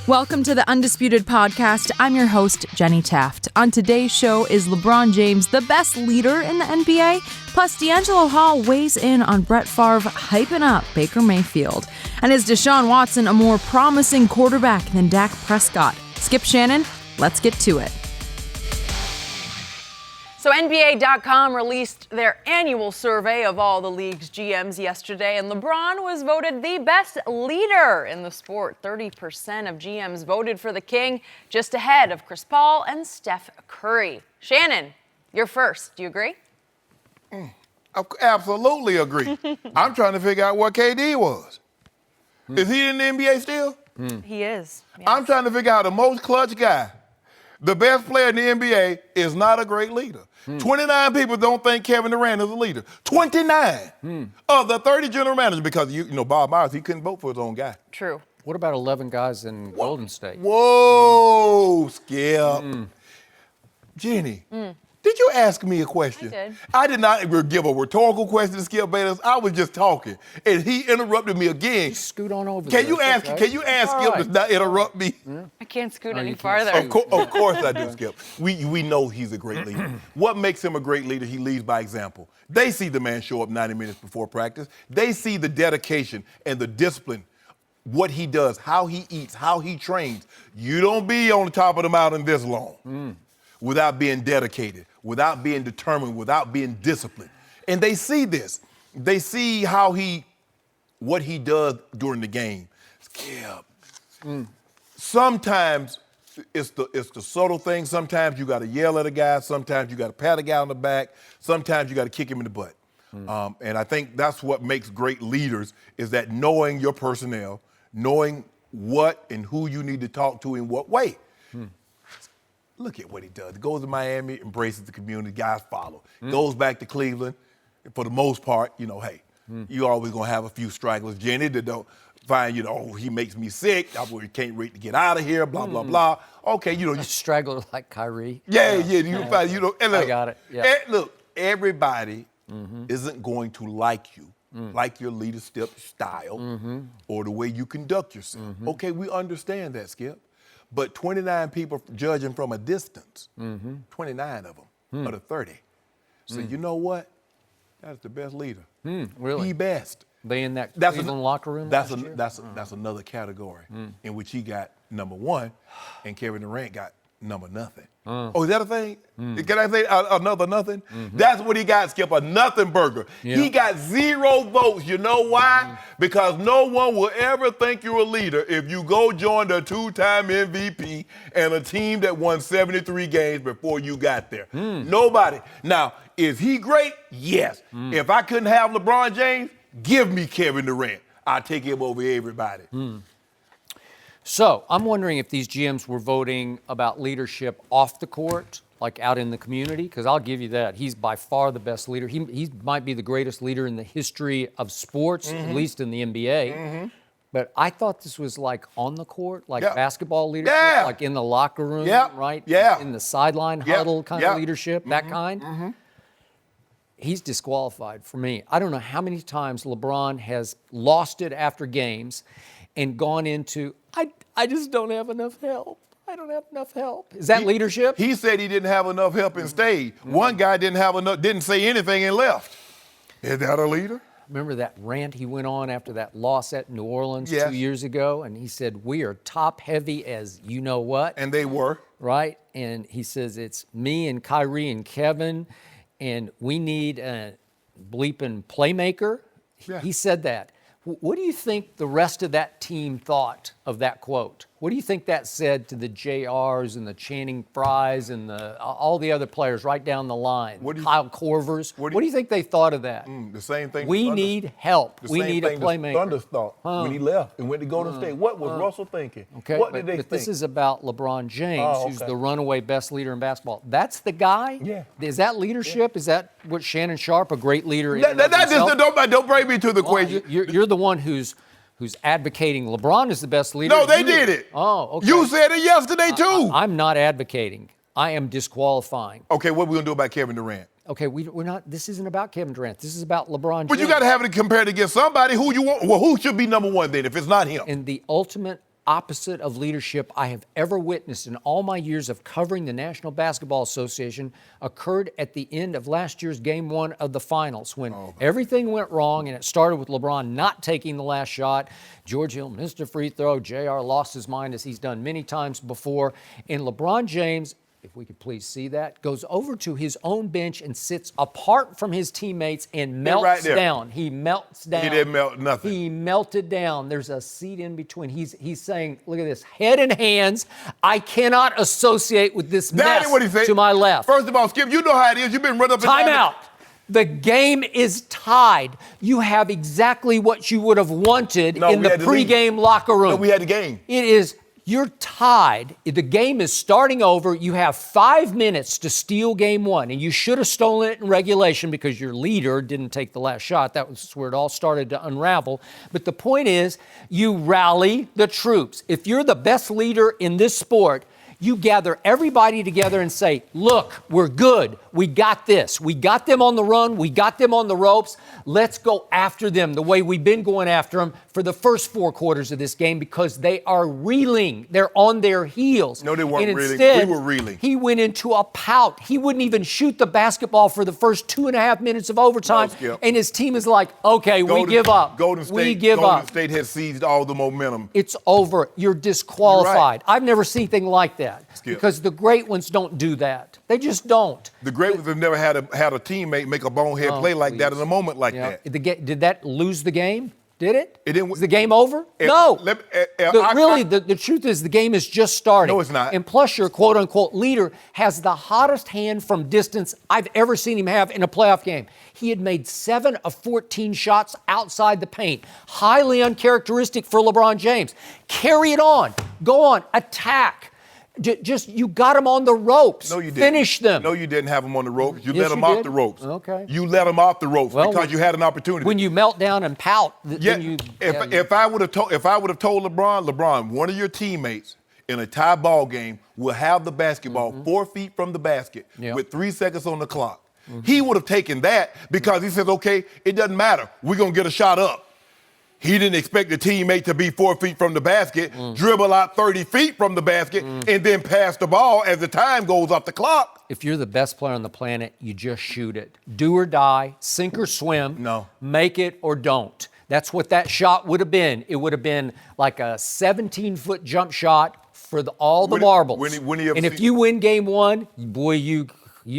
Welcome to the Undisputed podcast. I'm your host, Jenny Taft. On today's show, is LeBron James the best leader in the NBA? Plus, D'Angelo Hall weighs in on Brett Favre hyping up Baker Mayfield. And is Deshaun Watson a more promising quarterback than Dak Prescott? Skip Shannon, let's get to it. So NBA.com released their annual survey of all the league's GMs yesterday, and LeBron was voted the best leader in the sport. 30% of GMs voted for the King, just ahead of Chris Paul and Steph Curry. Shannon, you're first. Do you agree? I absolutely agree. I'm trying to figure out what KD was. Is he in the NBA still? He is. Yes. I'm trying to figure out the most clutch guy. The best player in the NBA is not a great leader. 29 people don't think Kevin Durant is a leader. 29 of the 30 general managers, because you know Bob Myers, he couldn't vote for his own guy. True. What about 11 guys in Golden State? Whoa, Skip. Jenny, did you ask me a question? I did. I did not give a rhetorical question to Skip Bayless. I was just talking, and he interrupted me again. Scoot on over Can there. you ask Skip to not interrupt me? I can't scoot any you can't farther. Of course I do, Skip. We know he's a great leader. What makes him a great leader? He leads by example. They see the man show up 90 minutes before practice. They see the dedication and the discipline, what he does, how he eats, how he trains. You don't be on the top of the mountain this long without being dedicated, without being determined, without being disciplined. And they see this. They see what he does during the game. Skip. Sometimes it's the subtle thing. Sometimes you got to yell at a guy. Sometimes you got to pat a guy on the back. Sometimes you got to kick him in the butt. And I think that's what makes great leaders, is that knowing your personnel, knowing what and who you need to talk to in what way. Look at what he does. He goes to Miami, embraces the community, guys follow. Goes back to Cleveland. For the most part, hey, you're always going to have a few stragglers, Jenny, that don't find, he makes me sick. I can't wait to get out of here, blah, blah, blah. Okay, A straggler like Kyrie. You find, and look, I got it. Yeah. Look, everybody isn't going to like you, like your leadership style or the way you conduct yourself. Okay, we understand that, Skip. But 29 people judging from a distance, 29 of them out of 30. So you know what? That's the best leader. Really? The best. They in that Cleveland locker room That's last year? that's another category in which he got number one, and Kevin Durant got number nothing. Oh, is that a thing? Can I say another nothing? That's what he got, Skip, a nothing burger. Yeah. He got 0 votes. You know why? Because no one will ever think you're a leader if you go join the 2-time MVP and a team that won 73 games before you got there. Nobody. Now, is he great? Yes. If I couldn't have LeBron James, give me Kevin Durant. I'll take him over everybody. So I'm wondering if these GMs were voting about leadership off the court, like out in the community, because I'll give you that. He's by far the best leader. He might be the greatest leader in the history of sports, at least in the NBA. But I thought this was like on the court, like basketball leadership, like in the locker room, right? Yeah. In the sideline huddle kind of leadership, that kind. He's disqualified for me. I don't know how many times LeBron has lost it after games and gone into, I just don't have enough help. I don't have enough help. Is that leadership? He said he didn't have enough help and stayed. One guy didn't say anything and left. Is that a leader? Remember that rant he went on after that loss at New Orleans 2 years ago? And he said, we are top heavy as you know what. And they were. Right? And he says, it's me and Kyrie and Kevin, and we need a bleeping playmaker. Yeah. He said that. What do you think the rest of that team thought of that quote? What do you think that said to the JRs and the Channing Frys and all the other players right down the line? Kyle Korvers. What do you think they thought of that? The same thing. We need help. We need a playmaker. Thunder thought when he left and went to Golden State. What was Russell thinking? Okay, what did they think? This is about LeBron James, who's the runaway best leader in basketball. That's the guy? Yeah. Is that leadership? Is that what Shannon Sharpe, a great leader in Don't bring me to the equation. You're the one who's advocating LeBron is the best leader. No, they did it. Oh, okay. You said it yesterday, too. I'm not advocating. I am disqualifying. Okay, what are we going to do about Kevin Durant? Okay, we're not. This isn't about Kevin Durant. This is about LeBron James. But you got to have it compared against somebody who you want. Well, who should be number one then if it's not him? And the ultimate opposite of leadership I have ever witnessed in all my years of covering the National Basketball Association occurred at the end of last year's Game 1 of the finals when everything went wrong, and it started with LeBron not taking the last shot. George Hill missed a free throw. JR lost his mind, as he's done many times before. And LeBron James, if we could please see that, goes over to his own bench and sits apart from his teammates and melts down. He melts down. He didn't melt nothing. He melted down. There's a seat in between. He's saying, look at this, head and hands, I cannot associate with this mess to my left. First of all, Skip, you know how it is. You've been run up and down. Time out. The game is tied. You have exactly what you would have wanted in the pregame locker room. No, we had the game. You're tied. The game is starting over. You have 5 minutes to steal game 1, and you should have stolen it in regulation because your leader didn't take the last shot. That was where it all started to unravel. But the point is, you rally the troops. If you're the best leader in this sport, you gather everybody together and say, look, we're good. We got this. We got them on the run. We got them on the ropes. Let's go after them the way we've been going after them for the first 4 quarters of this game because they are reeling. They're on their heels. No, they weren't reeling. Instead, we were reeling. He went into a pout. He wouldn't even shoot the basketball for the first 2.5 minutes of overtime. No, and his team is like, okay, we give up. Golden State has seized all the momentum. It's over. You're disqualified. Right. I've never seen anything like that. Skip. Because the great ones don't do that. They just don't. The great ones have never had a teammate make a bonehead play like that in a moment like that. Did that lose the game? Did it? It didn't. Is the game over? No. The truth is the game is just starting. No, it's not. And plus your quote-unquote leader has the hottest hand from distance I've ever seen him have in a playoff game. He had made 7 of 14 shots outside the paint. Highly uncharacteristic for LeBron James. Carry it on. Go on. Attack. You got him on the ropes. No, you didn't. Okay. You let him off the ropes because you had an opportunity. When you melt down and pout, if I would have told LeBron, one of your teammates in a tie ball game will have the basketball 4 feet from the basket with 3 seconds on the clock. He would have taken that because he says, okay, it doesn't matter. We're going to get a shot up. He didn't expect the teammate to be 4 feet from the basket, dribble out 30 feet from the basket, and then pass the ball as the time goes off the clock. If you're the best player on the planet, you just shoot it. Do or die, sink or swim. No. Make it or don't. That's what that shot would have been. It would have been like a 17-foot jump shot for all the marbles. If you win game 1, boy, you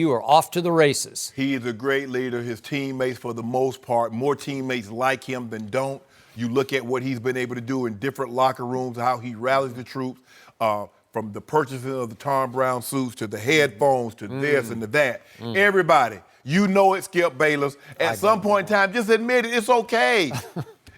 are off to the races. He is a great leader. His teammates, for the most part, more teammates like him than don't. You look at what he's been able to do in different locker rooms, how he rallies the troops, from the purchasing of the Tom Brown suits to the headphones to this and to that. Everybody, you know it, Skip Bayless. At some point in time, just admit it. It's okay.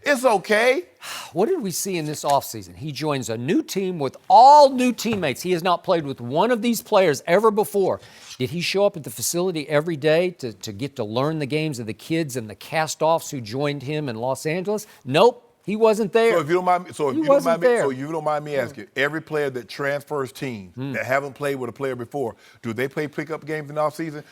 It's okay. What did we see in this offseason? He joins a new team with all new teammates. He has not played with one of these players ever before. Did he show up at the facility every day to get to learn the games of the kids and the cast-offs who joined him in Los Angeles? Nope. He wasn't there. So if you don't mind me asking, every player that transfers teams that haven't played with a player before, do they play pickup games in the offseason?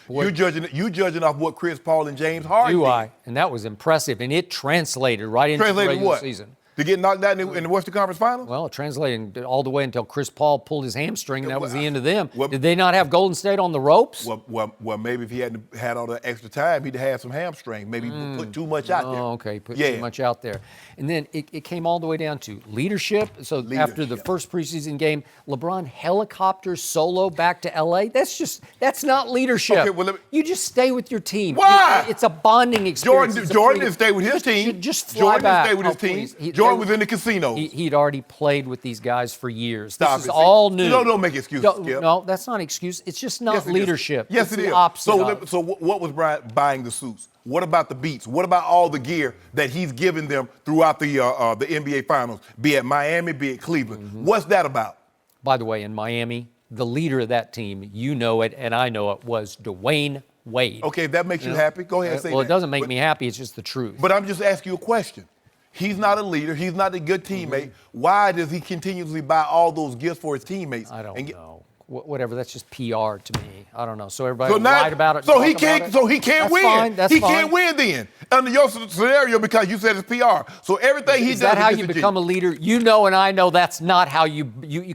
You judging off what Chris Paul and James Harden did. I? And that was impressive, and it translated right into the regular season. To get knocked out in the Western Conference Finals? Well, it translated all the way until Chris Paul pulled his hamstring, and that was the end of them. Did they not have Golden State on the ropes? Well, maybe if he hadn't had all the extra time, he'd have had some hamstring. Maybe he put too much out there. Oh, okay, put too much out there. And then it came all the way down to leadership. So after the first preseason game, LeBron helicopters solo back to L.A. That's not leadership. Okay, you just stay with your team. Why? It's a bonding experience. Jordan didn't stay with his team. Just fly back. Jordan didn't stay with his team. Jordan was in the casino. He'd already played with these guys for years. This is all new. Don't make excuses, Skip. No, that's not an excuse. It's just not leadership. Yes, it is. So what was Brian buying the suits? What about the beats? What about all the gear that he's given them throughout the NBA Finals, be it Miami, be it Cleveland? What's that about? By the way, in Miami, the leader of that team, you know it and I know it, was Dwayne Wade. Okay, if that makes you happy, go ahead and say that. Well, it doesn't make me happy. It's just the truth. But I'm just asking you a question. He's not a leader. He's not a good teammate. Why does he continuously buy all those gifts for his teammates? I don't know. whatever. That's just PR to me. I don't know. So everybody So now, lied about it. so he talk about can't. it. So he can't That's win. Fine, that's he fine. can't win then under your scenario because you said it's PR. So everything he Is does. that how is you against become a leader? You know, and I know that's not how you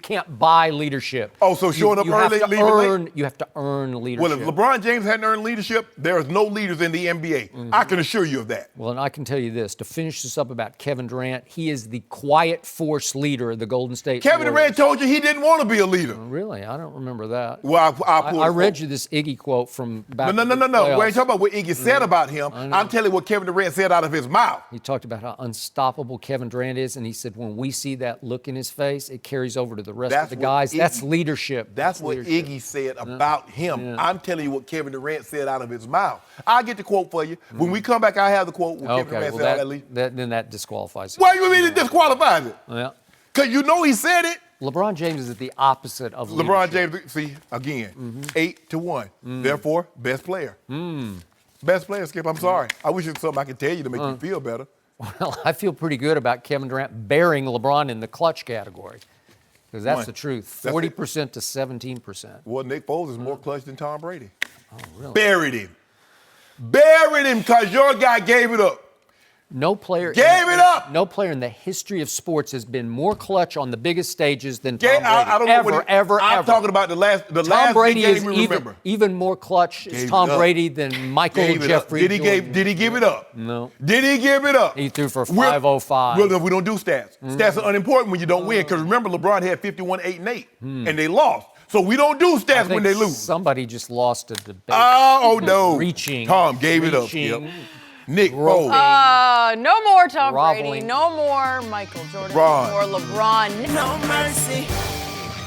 can't buy leadership. Oh, so showing up you early, have to leaving late? earn. You have to earn leadership. Well, if LeBron James hadn't earned leadership, there is no leaders in the NBA. I can assure you of that. Well, and I can tell you this, to finish this up about Kevin Durant, he is the quiet force leader of the Golden State Kevin Warriors. Durant told you he didn't want to be a leader. Really? I don't remember that. Well, I read you this Iggy quote from back No. in the We ain't playoffs. talking about what Iggy said about him. I'm telling you what Kevin Durant said out of his mouth. He talked about how unstoppable Kevin Durant is, and he said when we see that look in his face, it carries over to the rest That's of the what guys. Iggy- That's leadership. That's what leadership. Iggy said about him. Yeah. I'm telling you what Kevin Durant said out of his mouth. I'll get the quote for you. When we come back, I have the quote what Kevin Okay, Durant well, said out of least. then that disqualifies it. Why you mean it disqualifies it? Yeah. Because you know he said it. LeBron James is the opposite of LeBron leadership. James, see, again, 8-1. Therefore, best player. Best player, Skip. I'm sorry. I wish it was something I could tell you to make you feel better. Well, I feel pretty good about Kevin Durant bearing LeBron in the clutch category. Because that's One. the truth. That's 40% to 17%. Well, Nick Foles is more clutch than Tom Brady. Oh, really? Buried him. Buried him because your guy gave it up. No player Gave it up. No player in the history of sports has been more clutch on the biggest stages than Tom Gave, Brady. I don't know what ever. I'm talking about the last Tom Brady big is game we remember. even more clutch as Gave Tom it up. Brady than Michael Gave it up. Jeffrey Did Jordan. he give it up? No. Did he give it up? He threw for We're- 505. Well, no, we don't do stats. Stats are unimportant when you don't win. Because remember, LeBron had 51, 8, and 8, and they lost. So we don't do I stats when think they lose. Somebody just lost a debate. Oh no! Reaching. Tom gave it up. Reaching. Yep. Nick Foles. No more Tom Brady. Groveling. No more Michael Jordan. LeBron. No more LeBron. No mercy.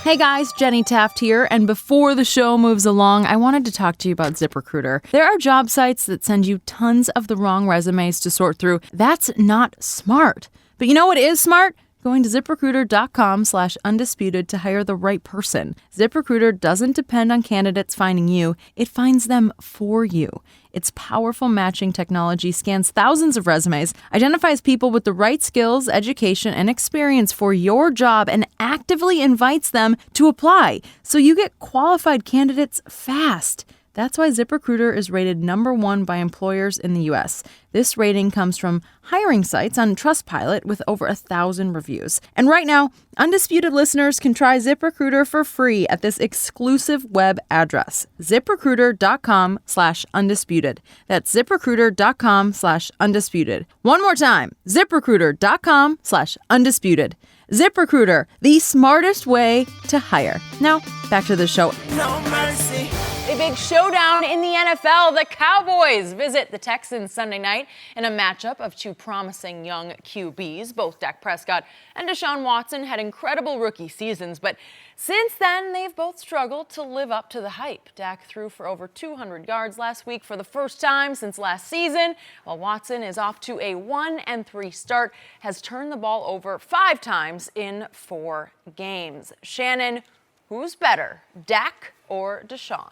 Hey guys, Jenny Taft here, and before the show moves along, I wanted to talk to you about ZipRecruiter. There are job sites that send you tons of the wrong resumes to sort through. That's not smart. But you know what is smart? Going to ZipRecruiter.com/undisputed to hire the right person. ZipRecruiter doesn't depend on candidates finding you, it finds them for you. Its powerful matching technology scans thousands of resumes, identifies people with the right skills, education, and experience for your job, and actively invites them to apply. So you get qualified candidates fast. That's why ZipRecruiter is rated #1 by employers in the U.S. This rating comes from hiring sites on Trustpilot with over 1,000 reviews. And right now, Undisputed listeners can try ZipRecruiter for free at this exclusive web address, ZipRecruiter.com/undisputed. That's ZipRecruiter.com/undisputed. One more time, ZipRecruiter.com/undisputed. ZipRecruiter, the smartest way to hire. Now, back to the show. No mercy. A big showdown in the NFL. The Cowboys visit the Texans Sunday night in a matchup of two promising young QBs. Both Dak Prescott and Deshaun Watson had incredible rookie seasons, but since then, they've both struggled to live up to the hype. Dak threw for over 200 yards last week for the first time since last season, while Watson is off to a 1-3 start, has turned the ball over 5 times in 4 games. Shannon, who's better, Dak or Deshaun?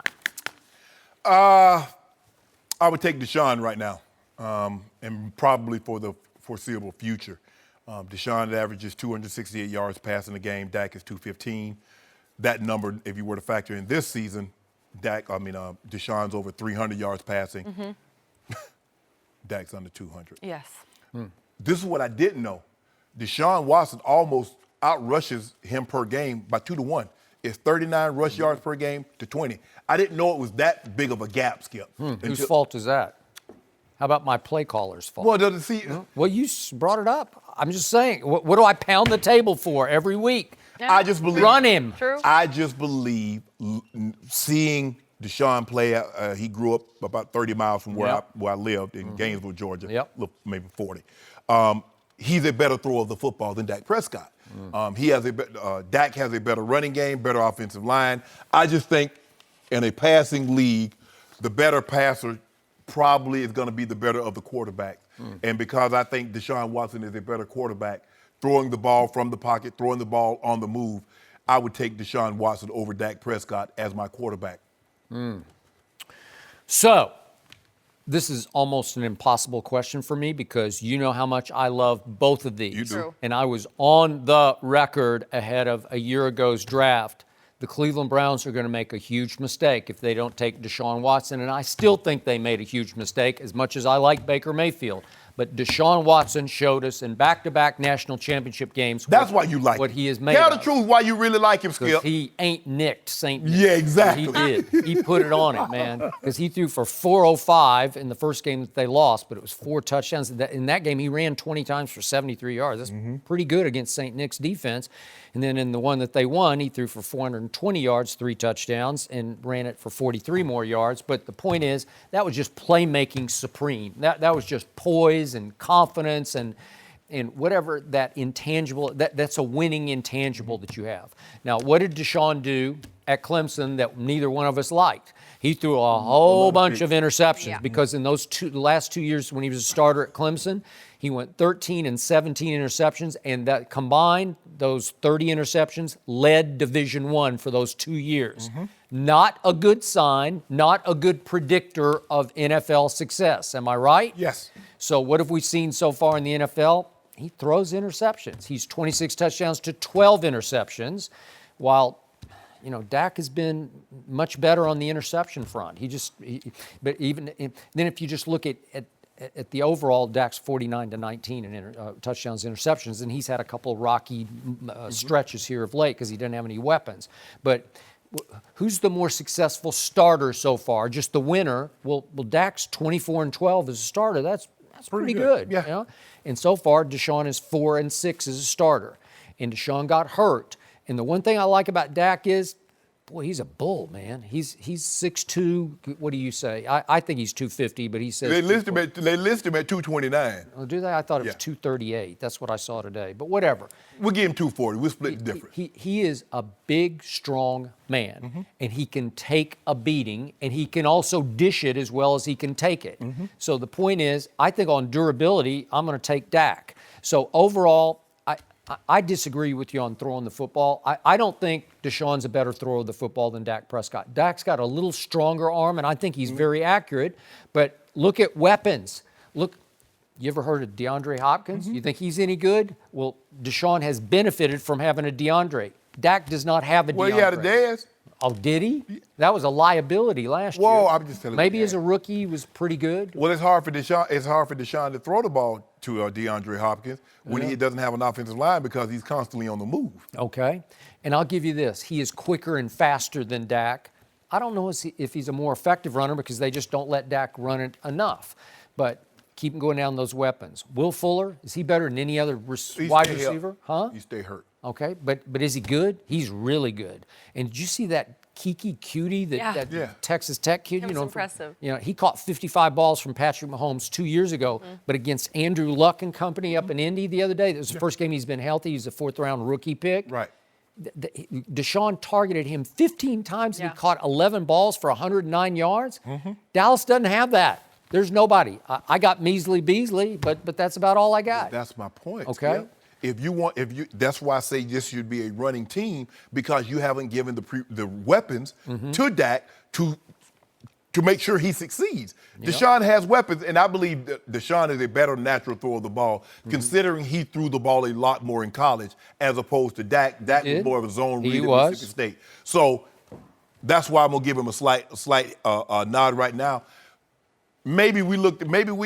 I would take Deshaun right now, and probably for the foreseeable future. Deshaun averages 268 yards passing a game. Dak is 215. That number, if you were to factor in this season, Deshaun's over 300 yards passing. Dak's under 200. Yes. This is what I didn't know. Deshaun Watson almost outrushes him per game by 2-1. It's 39 rush yards per game to 20. I didn't know it was that big of a gap, Skip. Whose fault is that? How about my play caller's fault? Well, does it see? Well, you brought it up. I'm just saying, what do I pound the table for every week? I just believe. Run him. True. I just believe seeing Deshaun play. He grew up about 30 miles from where I lived in Gainesville, Georgia. Yep. Maybe 40. He's a better thrower of the football than Dak Prescott. Dak has a better running game, better offensive line. I just think in a passing league, the better passer probably is going to be the better of the quarterbacks. And because I think Deshaun Watson is a better quarterback, throwing the ball from the pocket, throwing the ball on the move, I would take Deshaun Watson over Dak Prescott as my quarterback. So, this is almost an impossible question for me because you know how much I love both of these. You do. True. And I was on the record ahead of a year ago's draft the Cleveland Browns are going to make a huge mistake if they don't take Deshaun Watson, and I still think they made a huge mistake as much as I like Baker Mayfield. But Deshaun Watson showed us in back-to-back national championship games. That's why you like what him. he has made. Tell the truth why you really like him, Skip. He ain't nicked St. Nick. Yeah, exactly. He did. He put it on it, man. Because he threw for 405 in the first game that they lost, but it was 4 touchdowns. In that game, he ran 20 times for 73 yards. That's pretty good against St. Nick's defense. And then in the one that they won, he threw for 420 yards, 3 touchdowns, and ran it for 43 more yards. But the point is, that was just playmaking supreme. That was just poise and confidence and whatever that intangible, that's a winning intangible that you have. Now, what did Deshaun do at Clemson that neither one of us liked? He threw a whole bunch of interceptions because in those last 2 years when he was a starter at Clemson, he went 13 and 17 interceptions, and that combined, those 30 interceptions led Division I for those 2 years. Not a good sign, not a good predictor of NFL success. Am I right? Yes. So what have we seen so far in the NFL? He throws interceptions. He's 26 touchdowns to 12 interceptions, while Dak has been much better on the interception front. But even then, if you just look at the overall, Dak's 49-19 in touchdowns, interceptions, and he's had a couple of rocky stretches here of late because he doesn't have any weapons. But who's the more successful starter so far? Just the winner. Well, Dak's 24-12 as a starter. That's pretty good. Yeah. And so far, Deshaun is 4-6 as a starter. And Deshaun got hurt. And the one thing I like about Dak is, boy, he's a bull, man. He's 6'2". What do you say? I think he's 250, but he says they list him at 229. Oh, do they? I thought it was 238. That's what I saw today. But whatever. We'll give him 240. We'll split the difference. He is a big, strong man, and he can take a beating, and he can also dish it as well as he can take it. So the point is, I think on durability, I'm going to take Dak. So overall, I disagree with you on throwing the football. I don't think Deshaun's a better thrower of the football than Dak Prescott. Dak's got a little stronger arm, and I think he's very accurate. But look at weapons. Look, you ever heard of Deandre Hopkins? You think he's any good? Well, Deshaun has benefited from having a Deandre. Dak does not have a Deandre. Well, he had a Dez. Oh, did he? That was a liability last year. Whoa, I'm just telling you. Maybe as a rookie, he was pretty good. Well, it's hard for Deshaun to throw the ball to DeAndre Hopkins when he doesn't have an offensive line because he's constantly on the move. Okay. And I'll give you this. He is quicker and faster than Dak. I don't know if he's a more effective runner because they just don't let Dak run it enough. But keep him going down those weapons. Will Fuller, is he better than any other wide receiver? Huh? He stay hurt. Okay, but is he good? He's really good. And did you see that Kiki cutie, that Texas Tech kid? It was impressive. He caught 55 balls from Patrick Mahomes 2 years ago, but against Andrew Luck and company up in Indy the other day. That was the first game he's been healthy. He's a 4th-round rookie pick. Right. Deshaun targeted him 15 times and he caught 11 balls for 109 yards. Dallas doesn't have that. There's nobody. I got measly Beasley, but that's about all I got. That's my point. Okay. Yeah. That's why I say this should be a running team because you haven't given the weapons to Dak to make sure he succeeds. Yep. Deshaun has weapons, and I believe that Deshaun is a better natural thrower of the ball, considering he threw the ball a lot more in college as opposed to Dak. Dak was more of a zone read at Mississippi State. So that's why I'm gonna give him a slight nod right now. Maybe we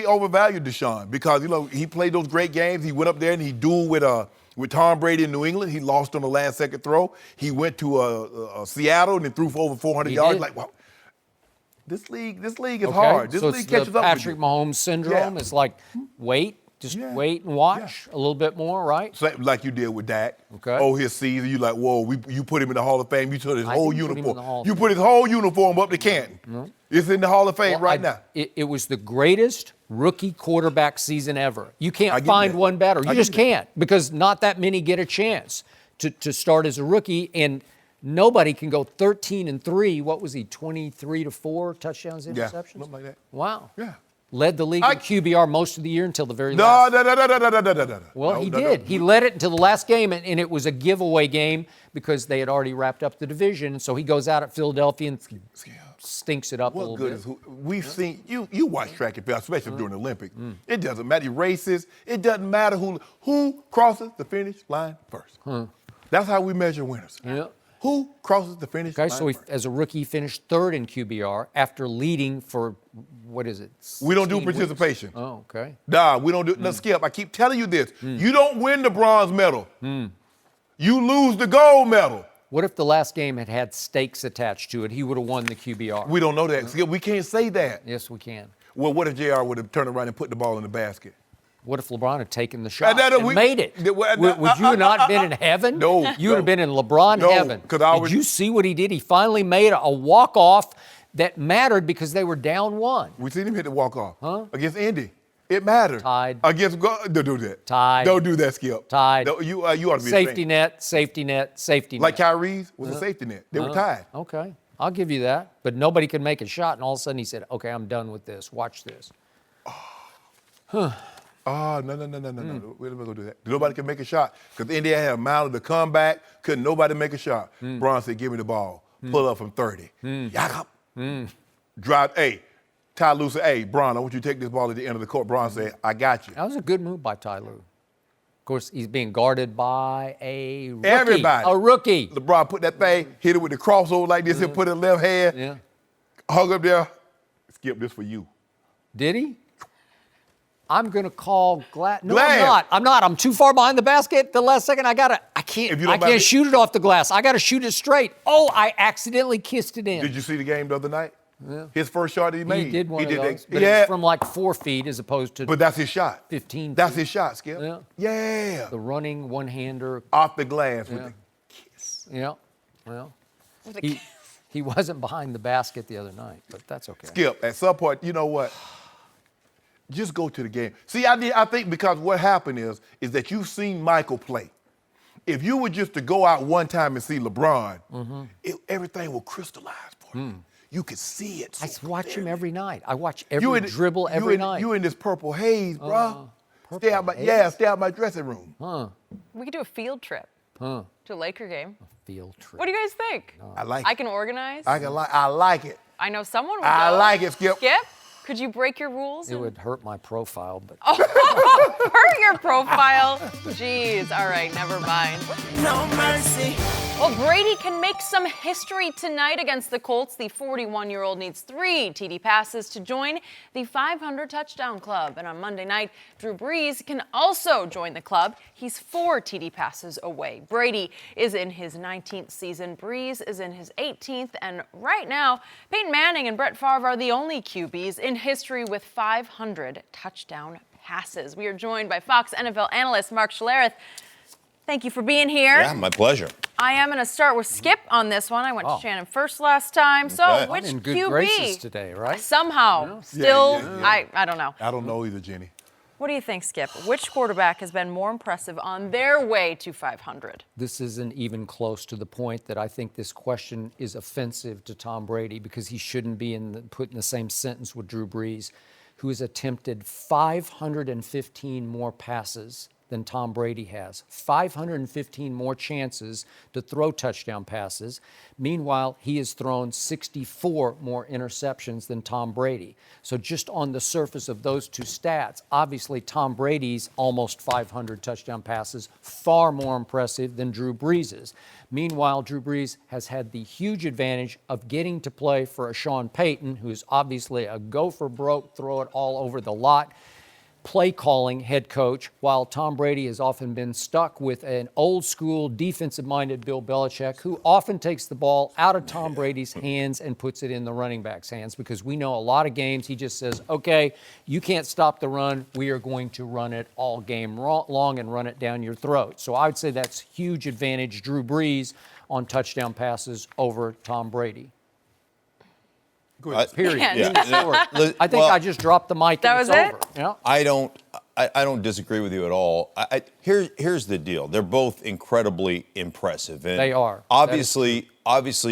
overvalued Deshaun because he played those great games. He went up there and he dueled with Tom Brady in New England. He lost on the last second throw. He went to Seattle and then threw for over 400 yards. Did. Like, wow, this league is hard. This league catches up Patrick with you. Mahomes syndrome. It's like wait and watch a little bit more, right? So, like you did with Dak. Okay. Oh, his season, you like, whoa, you put him in the Hall of Fame. You took his whole uniform. You Fame. put his whole uniform up to Canton. Mm-hmm. It's in the Hall of Fame now. It was the greatest rookie quarterback season ever. You can't find one better. You just can't because not that many get a chance to start as a rookie, and nobody can go 13-3. What was he, 23-4 touchdowns, interceptions? Yeah, something like that. Wow. Yeah. Led the league in QBR most of the year until the very No. Well, he did. He led it until the last game, and it was a giveaway game because they had already wrapped up the division. And so he goes out at Philadelphia and stinks it up a little bit. We've seen you watch track and field, especially during the Olympics. It doesn't matter races. It doesn't matter who crosses the finish line first. That's how we measure winners. Yeah. Who crosses the finish Okay, line so first? as a rookie, he finished third in QBR after leading for, what is it? We don't do 16 weeks? participation. Oh, okay. Nah, we don't do. No, Skip, I keep telling you this. You don't win the bronze medal. You lose the gold medal. What if the last game had had stakes attached to it? He would have won the QBR. We don't know that. Skip, we can't say that. Yes, we can. Well, what if JR would have turned around and put the ball in the basket? What if LeBron had taken the shot that- and we- made it? Would you not have been in heaven? No, You would have no. been in LeBron No, heaven. 'cause I Did was- you see what he did? He finally made a walk-off that mattered because they were down one. We seen him hit the walk-off. Huh? Against Indy. It mattered. Tied. Don't do that. Tied. Don't do that, Skip. Tied. No, you ought to be Safety ashamed. net, safety net, safety net. Like Kyrie's was a safety net. They were tied. Okay, I'll give you that. But nobody could make a shot, and all of a sudden he said, okay, I'm done with this. Watch this. Oh, no. We're not going to do that. Nobody can make a shot. Because India had a mounted to come back. Couldn't nobody make a shot. Bron said, give me the ball. Pull up from 30. Yakap. Drive. Hey, Ty Lue said, hey, Bron, I want you to take this ball at the end of the court. Bron said, I got you. That was a good move by Ty Lue. Of course, he's being guarded by a rookie. Everybody. A rookie. LeBron put that thing, hit it with the crossover like this, and put it left hand, Yeah. hung up there. Skip, this for you. Did he? I'm going to call Glass. No, Glass. I'm not. I'm not. I'm too far behind the basket. The last second, I can't If you don't mind me- shoot it off the glass. I got to shoot it straight. Oh, I accidentally kissed it in. Did you see the game the other night? Yeah. His first shot that he made. He did one of those, that. but Yeah, it's from like 4 feet as opposed to but that's his shot. 15 That's feet. his shot, Skip. Yeah. Yeah. The running one-hander. Off the glass with Yeah. the kiss. Yeah. Well, he wasn't behind the basket the other night, but that's okay. Skip, at some point, you know what? Just go to the game. See, I think because what happened is that you've seen Michael play. If you were just to go out one time and see LeBron, everything will crystallize for you. You could see it. I so watch him clearly. every night. I watch every dribble every night. You in this purple haze, bro. Stay out haze? stay out my dressing room. We could do a field trip to a Laker game. Field trip. What do you guys think? I like I it. can organize. I like it. I know someone would I go. like it, Skip. Skip, could you break your rules? It would hurt my profile, but Hurt your profile. Jeez. All right, never mind. No mercy. Well, Brady can make some history tonight against the Colts. The 41-year-old needs 3 TD passes to join the 500 touchdown club. And on Monday night, Drew Brees can also join the club. He's 4 TD passes away. Brady is in his 19th season. Brees is in his 18th. And right now, Peyton Manning and Brett Favre are the only QBs in history with 500 touchdown passes. We are joined by Fox NFL analyst Mark Schlereth. Thank you for being here. Yeah, my pleasure. I am going to start with Skip on this one. I went to Shannon first last time. So, Okay. which I'm in good QB? graces today, right? Somehow, still, I don't know. I don't know either, Jenny. What do you think, Skip? Which quarterback has been more impressive on their way to 500? This isn't even close to the point that I think this question is offensive to Tom Brady because he shouldn't be put in the same sentence with Drew Brees, who has attempted 515 more passes than Tom Brady has. 515 more chances to throw touchdown passes. Meanwhile, he has thrown 64 more interceptions than Tom Brady. So just on the surface of those two stats, obviously Tom Brady's almost 500 touchdown passes, far more impressive than Drew Brees's. Meanwhile, Drew Brees has had the huge advantage of getting to play for a Sean Payton, who's obviously a go-for-broke, throw it all over the lot play-calling head coach, while Tom Brady has often been stuck with an old-school, defensive-minded Bill Belichick, who often takes the ball out of Tom Brady's hands and puts it in the running back's hands, because we know a lot of games he just says, okay, you can't stop the run. We are going to run it all game long and run it down your throat. So I would say that's huge advantage Drew Brees on touchdown passes over Tom Brady. Period. Yeah. I think I just dropped the mic That and it's was it? over. Yeah. I don't disagree with you at all. Here's the deal. They're both incredibly impressive. And They are. Obviously,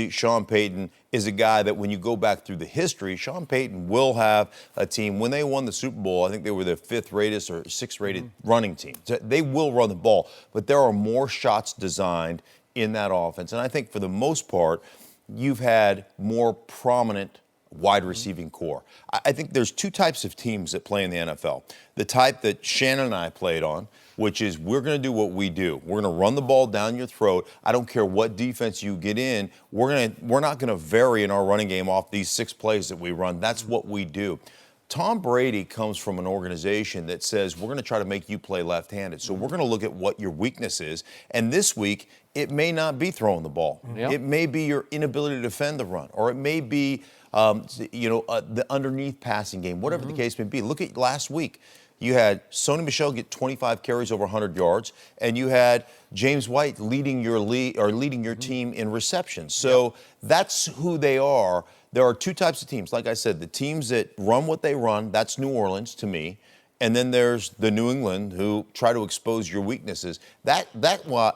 Sean Payton is a guy that when you go back through the history, Sean Payton will have a team. When they won the Super Bowl, I think they were the 5th rated or 6th rated running team. So they will run the ball, but there are more shots designed in that offense. And I think for the most part, you've had more prominent wide receiving core. I think there's 2 types of teams that play in the NFL. The type that Shannon and I played on, which is we're going to do what we do. We're going to run the ball down your throat. I don't care what defense you get in. We're not going to vary in our running game off these 6 plays that we run. That's what we do. Tom Brady comes from an organization that says we're going to try to make you play left-handed. So we're going to look at what your weakness is. And this week, it may not be throwing the ball. Yep. It may be your inability to defend the run, or it may be the underneath passing game, whatever the case may be. Look at last week. You had Sony Michel get 25 carries over 100 yards, and you had James White leading your team in receptions. So that's who they are. There are 2 types of teams. Like I said, the teams that run what they run, that's New Orleans to me. And then there's the New England who try to expose your weaknesses. That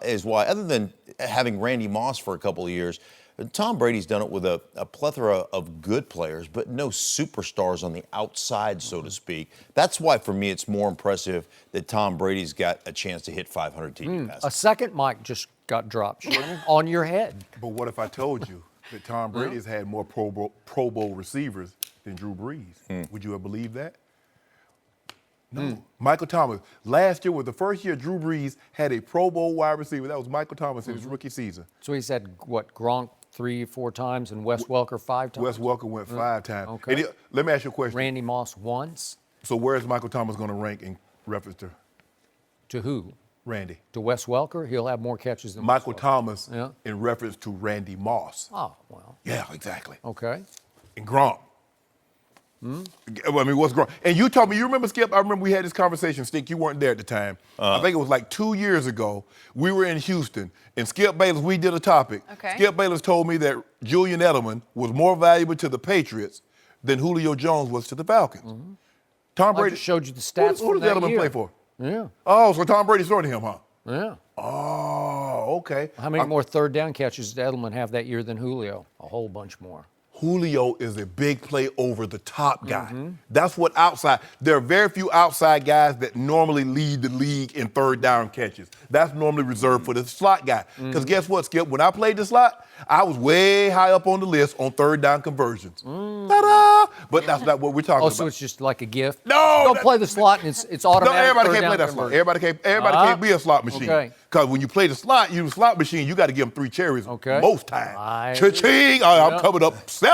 is why, other than having Randy Moss for a couple of years, Tom Brady's done it with a plethora of good players, but no superstars on the outside, so to speak. That's why, for me, it's more impressive that Tom Brady's got a chance to hit 500 TD passes. A second mic just got dropped, Shannon, on your head. But what if I told you that Tom Brady's had more Pro Bowl receivers than Drew Brees? Would you have believed that? No. Michael Thomas. Last year was the first year Drew Brees had a Pro Bowl wide receiver. That was Michael Thomas in his rookie season. So he's had, Gronk 3 or 4 times and Wes Welker 5 times? Wes Welker went 5 times. Okay. Let me ask you a question. Randy Moss once. So where is Michael Thomas going to rank in reference to To who? Randy? To Wes Welker? He'll have more catches than Michael Wes Welker. Thomas Yeah. in reference to Randy Moss. Oh, well. Yeah, exactly. Okay. And Gronk. I mean, what's Gronk? And you told me, you remember, Skip? I remember we had this conversation, Stick. You weren't there at the time. I think it was like 2 years ago. We were in Houston, and Skip Bayless, we did a topic. Okay. Skip Bayless told me that Julian Edelman was more valuable to the Patriots than Julio Jones was to the Falcons. Tom I Brady just showed you the stats Who from does that Edelman year. play for? Yeah. Oh, so Tom Brady's throwing to him, huh? Yeah. Oh, okay. How many more third down catches did Edelman have that year than Julio? A whole bunch more. Julio is a big play over the top guy. That's what outside. There are very few outside guys that normally lead the league in third down catches. That's normally reserved for the slot guy. Because guess what, Skip? When I played the slot, I was way high up on the list on third down conversions. Ta-da! But that's not what we're talking about. So it's just like a gift? No! Don't play the slot and it's automatic. No, everybody third can't down play that slot. conversion. Everybody can't be a slot machine. Okay. Because when you play the slot machine, you got to give them 3 cherries most times. I Cha-ching! I'm coming up 7.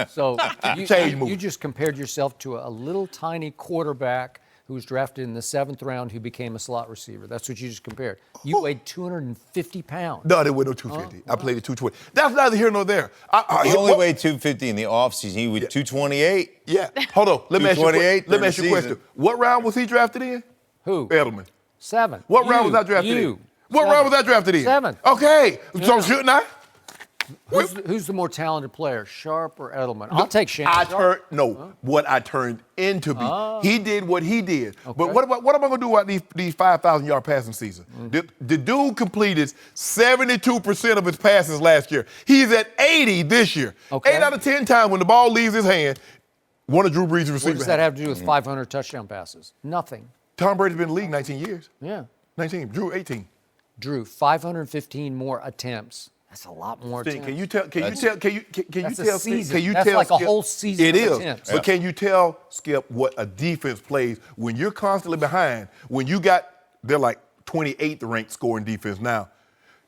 So Change move. you just compared yourself to a little tiny quarterback who was drafted in the 7th round who became a slot receiver. That's what you just compared. You weighed 250 pounds. No, there was no 250. I played at 220. That's neither here nor there. He only weighed 250 in the offseason. He was 228. Yeah. Hold on. Let me ask you a question. season. What round was he drafted in? Who? Edelman. 7. What round was I drafted in? What 7. round was I drafted in? 7. Okay. So shouldn't I? Who's the more talented player, Sharpe or Edelman? I'll take Shannon Sharpe. What I turned into be. He did what he did. Okay. But what am I going to do about these 5,000-yard passing season? The dude completed 72% of his passes last year. He's at 80 this year. Okay. 8 out of 10 times when the ball leaves his hand, one of Drew Brees' receivers. What does that have to do with 500 touchdown passes? Nothing. Tom Brady's been in the league 19 years. Yeah. 19. Drew 18. Drew, 515 more attempts. That's a lot more attempts. Can you tell That's like a whole season It of is. attempts. But can you tell, Skip, what a defense plays when you're constantly behind, they're like 28th ranked scoring defense now.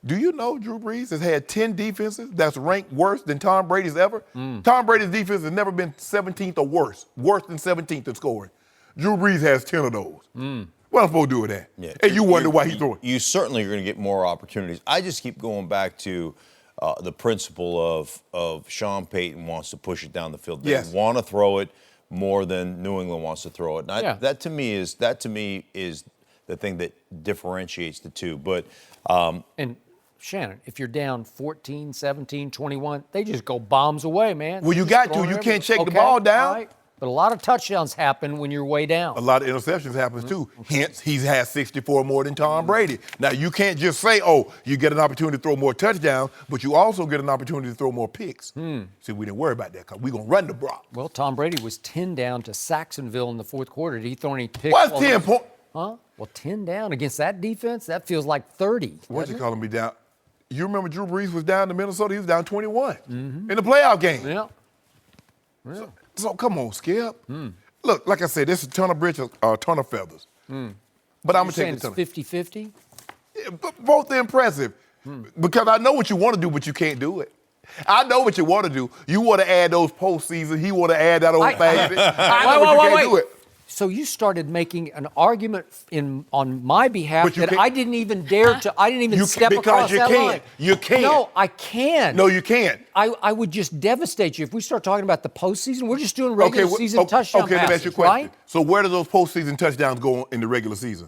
Do you know Drew Brees has had 10 defenses that's ranked worse than Tom Brady's ever? Tom Brady's defense has never been 17th or worse than 17th in scoring. Drew Brees has 10 of those. What am I supposed to do with that? Yeah. And you wonder why he's throwing. You certainly are going to get more opportunities. I just keep going back to the principle of Sean Payton wants to push it down the field. They want to throw it more than New England wants to throw it. And that to me is the thing that differentiates the two. But and Shannon, if you're down 14, 17, 21, they just go bombs away, man. Well, you got to. You can't shake the ball down. All right. But a lot of touchdowns happen when you're way down. A lot of interceptions happens too. Hence, he's had 64 more than Tom Brady. Now, you can't just say, you get an opportunity to throw more touchdowns, but you also get an opportunity to throw more picks. See, we didn't worry about that because we're going to run the block. Well, Tom Brady was 10 down to Saxonville in the 4th quarter. Did he throw any picks? What's 10 points? Huh? Well, 10 down against that defense? That feels like 30. What you calling me down? You remember Drew Brees was down to Minnesota? He was down 21 in the playoff game. Yeah. So come on, Skip. Look, like I said, this is a ton of bridges, a ton of feathers. But I'm You're going to saying take the it's tunnel. 50-50? Yeah, both are impressive. Because I know what you want to do, but you can't do it. I know what you want to do. You want to add those postseason. He want to add that old thing. I know but you can't do it. So you started making an argument on my behalf But you that can't- I didn't even dare to. I didn't even You step because across you that can't. line. You can't. No, I can. No, you can't. I would just devastate you if we start talking about the postseason. We're just doing regular season touchdown Okay, let me ask passes, you a question. right? So where do those postseason touchdowns go in the regular season?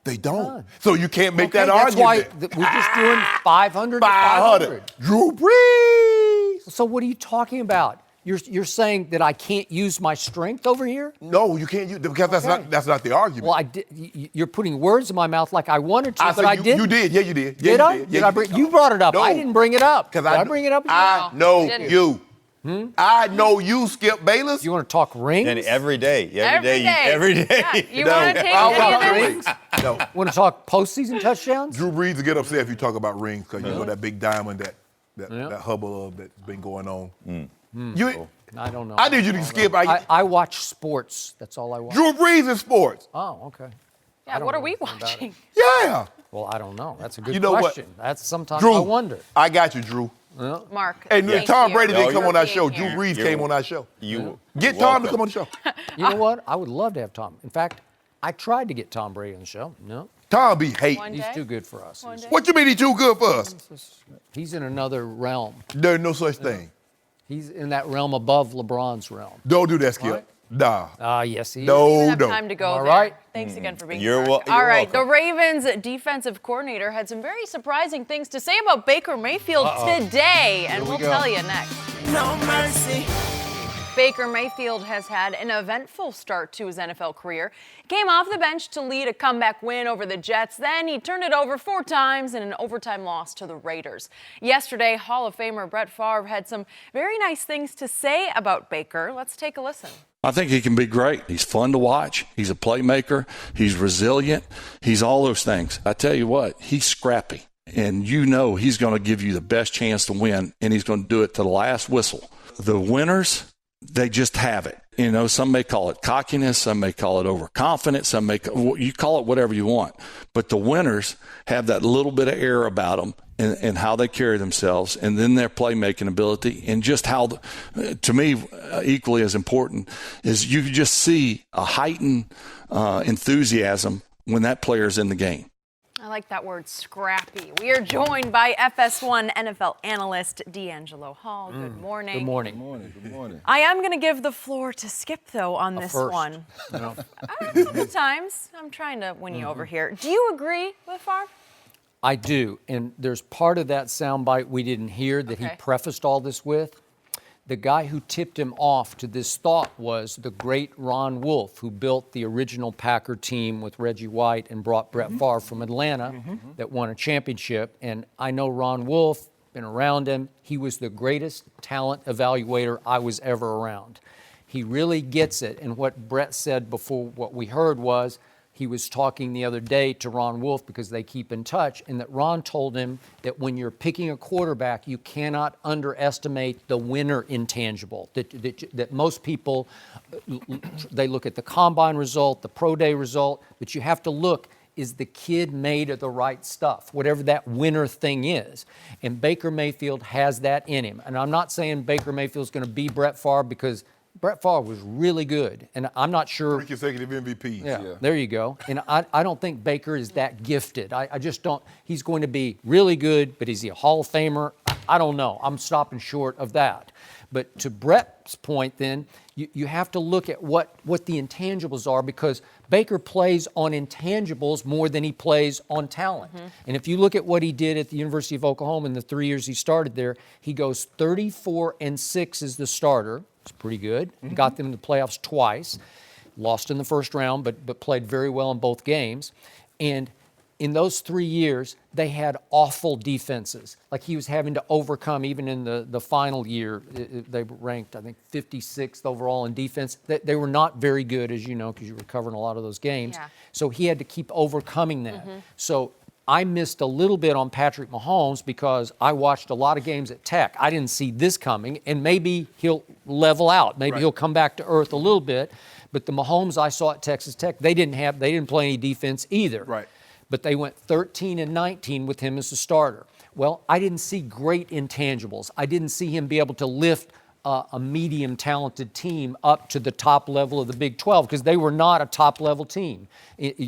They don't. None. So you can't make that That's argument. why we're just doing 500 to 500. 500. Drew Brees. So what are you talking about? You're saying that I can't use my strength over here? No, you can't use because that's not the argument. Well, you're putting words in my mouth like I wanted to, but said I you, didn't. You did. Yeah, you did. Yeah, Did you I? Did. Did Yeah, I bring? You brought it up. No. I didn't bring it up. Did I I bring it up? I No, know you didn't. you. I know you, Skip Bayless. You want to talk rings? And every day. Every day. Yeah, you No. want to take I any want of this? rings. No. Want to talk postseason touchdowns? Drew Brees will get upset if you talk about rings because you know that big diamond that hubbub that's been going on. You, I don't know. I need you to skip. I watch sports. That's all I watch. Drew Brees in sports. Oh, okay. Yeah, what are we watching? Yeah. Well, I don't know. That's a good You know what? question. That's sometimes Drew, I wonder. I got you, Drew. Mark. Hey, thank Tom you Brady didn't come for on our being show. here. Drew Brees came on our show. You Get Tom to come on the show. You know what? I would love to have Tom. In fact, I tried to get Tom Brady on the show. No, Tom be hating. One he's day? too good for us. One day? What you mean he too good for us? He's in another realm. There's no such thing. He's in that realm above LeBron's realm. Don't do that, Skip. Right. Nah. Yes, he is. We No, have no. time to go All there. right. Thanks again for being You're here. wel- All you're right, welcome. the Ravens defensive coordinator had some very surprising things to say about Baker Mayfield today, and we'll tell you next. No mercy. Baker Mayfield has had an eventful start to his NFL career. He came off the bench to lead a comeback win over the Jets. Then he turned it over 4 times in an overtime loss to the Raiders. Yesterday, Hall of Famer Brett Favre had some very nice things to say about Baker. Let's take a listen. I think he can be great. He's fun to watch. He's a playmaker. He's resilient. He's all those things. I tell you what, he's scrappy. And you know he's going to give you the best chance to win, and he's going to do it to the last whistle. The winners, they just have it. You know, some may call it cockiness, some may call it overconfidence, some may you call it whatever you want. But the winners have that little bit of air about them and how they carry themselves, and then their playmaking ability, and just how, to me, equally as important is you just see a heightened enthusiasm when that player's in the game. I like that word, scrappy. We are joined by FS1 NFL analyst D'Angelo Hall. Good morning. Good morning. Good morning. I am going to give the floor to Skip, though, on this first. one. No. Good times. I'm trying to win you over here. Do you agree with Favre? I do, and there's part of that soundbite we didn't hear that he Okay. prefaced all this with. The guy who tipped him off to this thought was the great Ron Wolf, who built the original Packer team with Reggie White and brought Brett Favre from Atlanta that won a championship. And I know Ron Wolf, been around him. He was the greatest talent evaluator I was ever around. He really gets it. And what Brett said before, what we heard was, he was talking the other day to Ron Wolf because they keep in touch, and that Ron told him that when you're picking a quarterback, you cannot underestimate the winner intangible. That most people, they look at the combine result, the pro day result, but you have to look, is the kid made of the right stuff, whatever that winner thing is. And Baker Mayfield has that in him. And I'm not saying Baker Mayfield's going to be Brett Favre, because Brett Favre was really good, and I'm not sure. 3 consecutive MVPs. Yeah, there you go. And I don't think Baker is that gifted. I just don't. He's going to be really good, but is he a Hall of Famer? I don't know. I'm stopping short of that. But to Brett's point then, you have to look at what the intangibles are, because Baker plays on intangibles more than he plays on talent. And if you look at what he did at the University of Oklahoma in the 3 years he started there, he goes 34-6 as the starter. It's pretty good. Got them in the playoffs twice. Lost in the first round, but played very well in both games. And in those 3 years, they had awful defenses. Like he was having to overcome, even in the final year, they ranked, I think, 56th overall in defense. They were not very good, as you know, because you were covering a lot of those games. Yeah. So he had to keep overcoming that. So I missed a little bit on Patrick Mahomes because I watched a lot of games at Tech. I didn't see this coming, and maybe he'll level out. Maybe he'll come back to earth a little bit. But the Mahomes I saw at Texas Tech, they didn't play any defense either. Right. But they went 13-19 with him as a starter. Well, I didn't see great intangibles. I didn't see him be able to lift a medium talented team up to the top level of the Big 12 because they were not a top level team.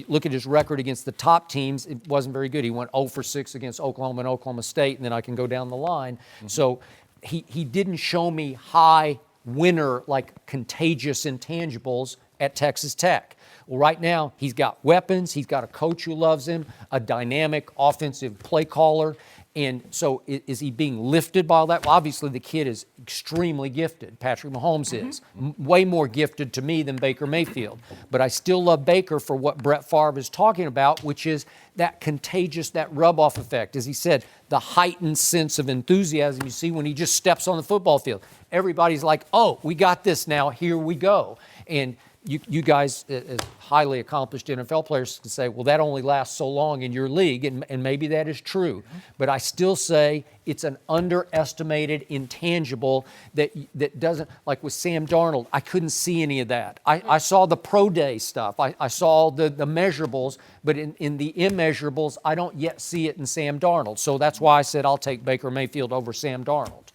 Look at his record against the top teams. It wasn't very good. He went 0 for 6 against Oklahoma and Oklahoma State, and then I can go down the line. Mm-hmm. So he didn't show me high winner, like contagious intangibles at Texas Tech. Well, right now, he's got weapons. He's got a coach who loves him, a dynamic offensive play caller. And so is he being lifted by all that? Well, obviously, the kid is extremely gifted. Patrick Mahomes is. Way more gifted to me than Baker Mayfield. But I still love Baker for what Brett Favre is talking about, which is that contagious, that rub-off effect. As he said, the heightened sense of enthusiasm you see when he just steps on the football field. Everybody's like, oh, we got this now. Here we go. And you guys, as highly accomplished NFL players, can say, well, that only lasts so long in your league, and maybe that is true. But I still say it's an underestimated intangible that doesn't, like with Sam Darnold, I couldn't see any of that. I saw the pro day stuff. I saw the measurables, but in the immeasurables, I don't yet see it in Sam Darnold. So that's why I said I'll take Baker Mayfield over Sam Darnold.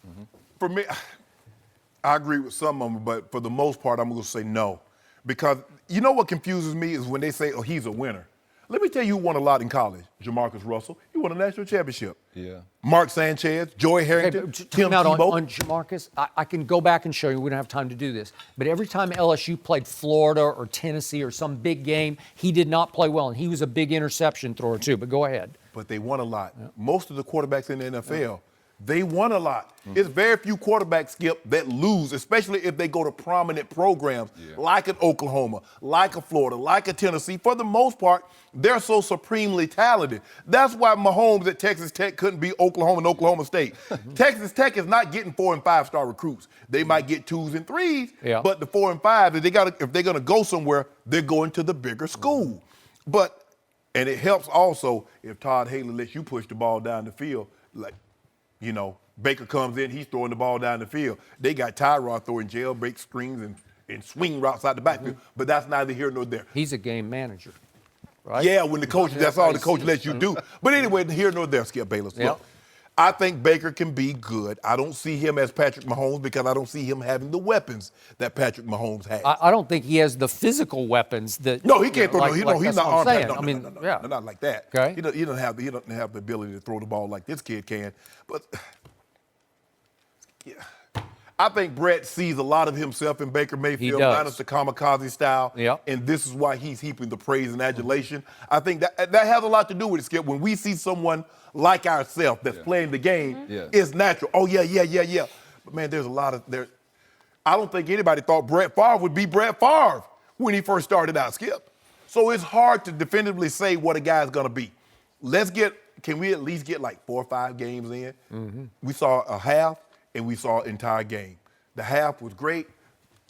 For me, I agree with some of them, but for the most part, I'm going to say no. Because you know what confuses me is when they say, oh, he's a winner. Let me tell you who won a lot in college. Jamarcus Russell. He won a national championship. Yeah. Mark Sanchez, Joey Harrington, Tim Tebow. On Jamarcus, I can go back and show you. We don't have time to do this. But every time LSU played Florida or Tennessee or some big game, he did not play well. And he was a big interception thrower, too. But go ahead. But they won a lot. Yeah. Most of the quarterbacks in the NFL, they won a lot. It's very few quarterbacks, Skip, that lose, especially if they go to prominent programs like an Oklahoma, like a Florida, like a Tennessee. For the most part, they're so supremely talented. That's why Mahomes at Texas Tech couldn't beat Oklahoma and Oklahoma State. Texas Tech is not getting 4- and 5-star recruits. They might get 2s and 3s, but the 4 and 5, if they're going to go somewhere, they're going to the bigger school. And it helps also if Todd Haley lets you push the ball down the field, like, you know, Baker comes in, he's throwing the ball down the field. They got Tyrod throwing jailbreak screens and swing routes out the backfield, but that's neither here nor there. He's a game manager, right? Yeah, when the coach, that's all the coach lets you do. But anyway, here nor there, Skip Bayless. Look, I think Baker can be good. I don't see him as Patrick Mahomes because I don't see him having the weapons that Patrick Mahomes has. I don't think he has the physical weapons that. No, he can't throw. He's not armed. No, not like that. Okay. He doesn't have the ability to throw the ball like this kid can. But yeah, I think Brett sees a lot of himself in Baker Mayfield, minus the kamikaze style. And this is why he's heaping the praise and adulation. I think that has a lot to do with it, Skip. When we see someone like ourselves that's playing the game, it's natural. Oh, yeah. But, man, there's a lot of there. I don't think anybody thought Brett Favre would be Brett Favre when he first started out, Skip. So it's hard to definitively say what a guy's going to be. Can we at least get like 4 or 5 games in? We saw a half and we saw an entire game. The half was great.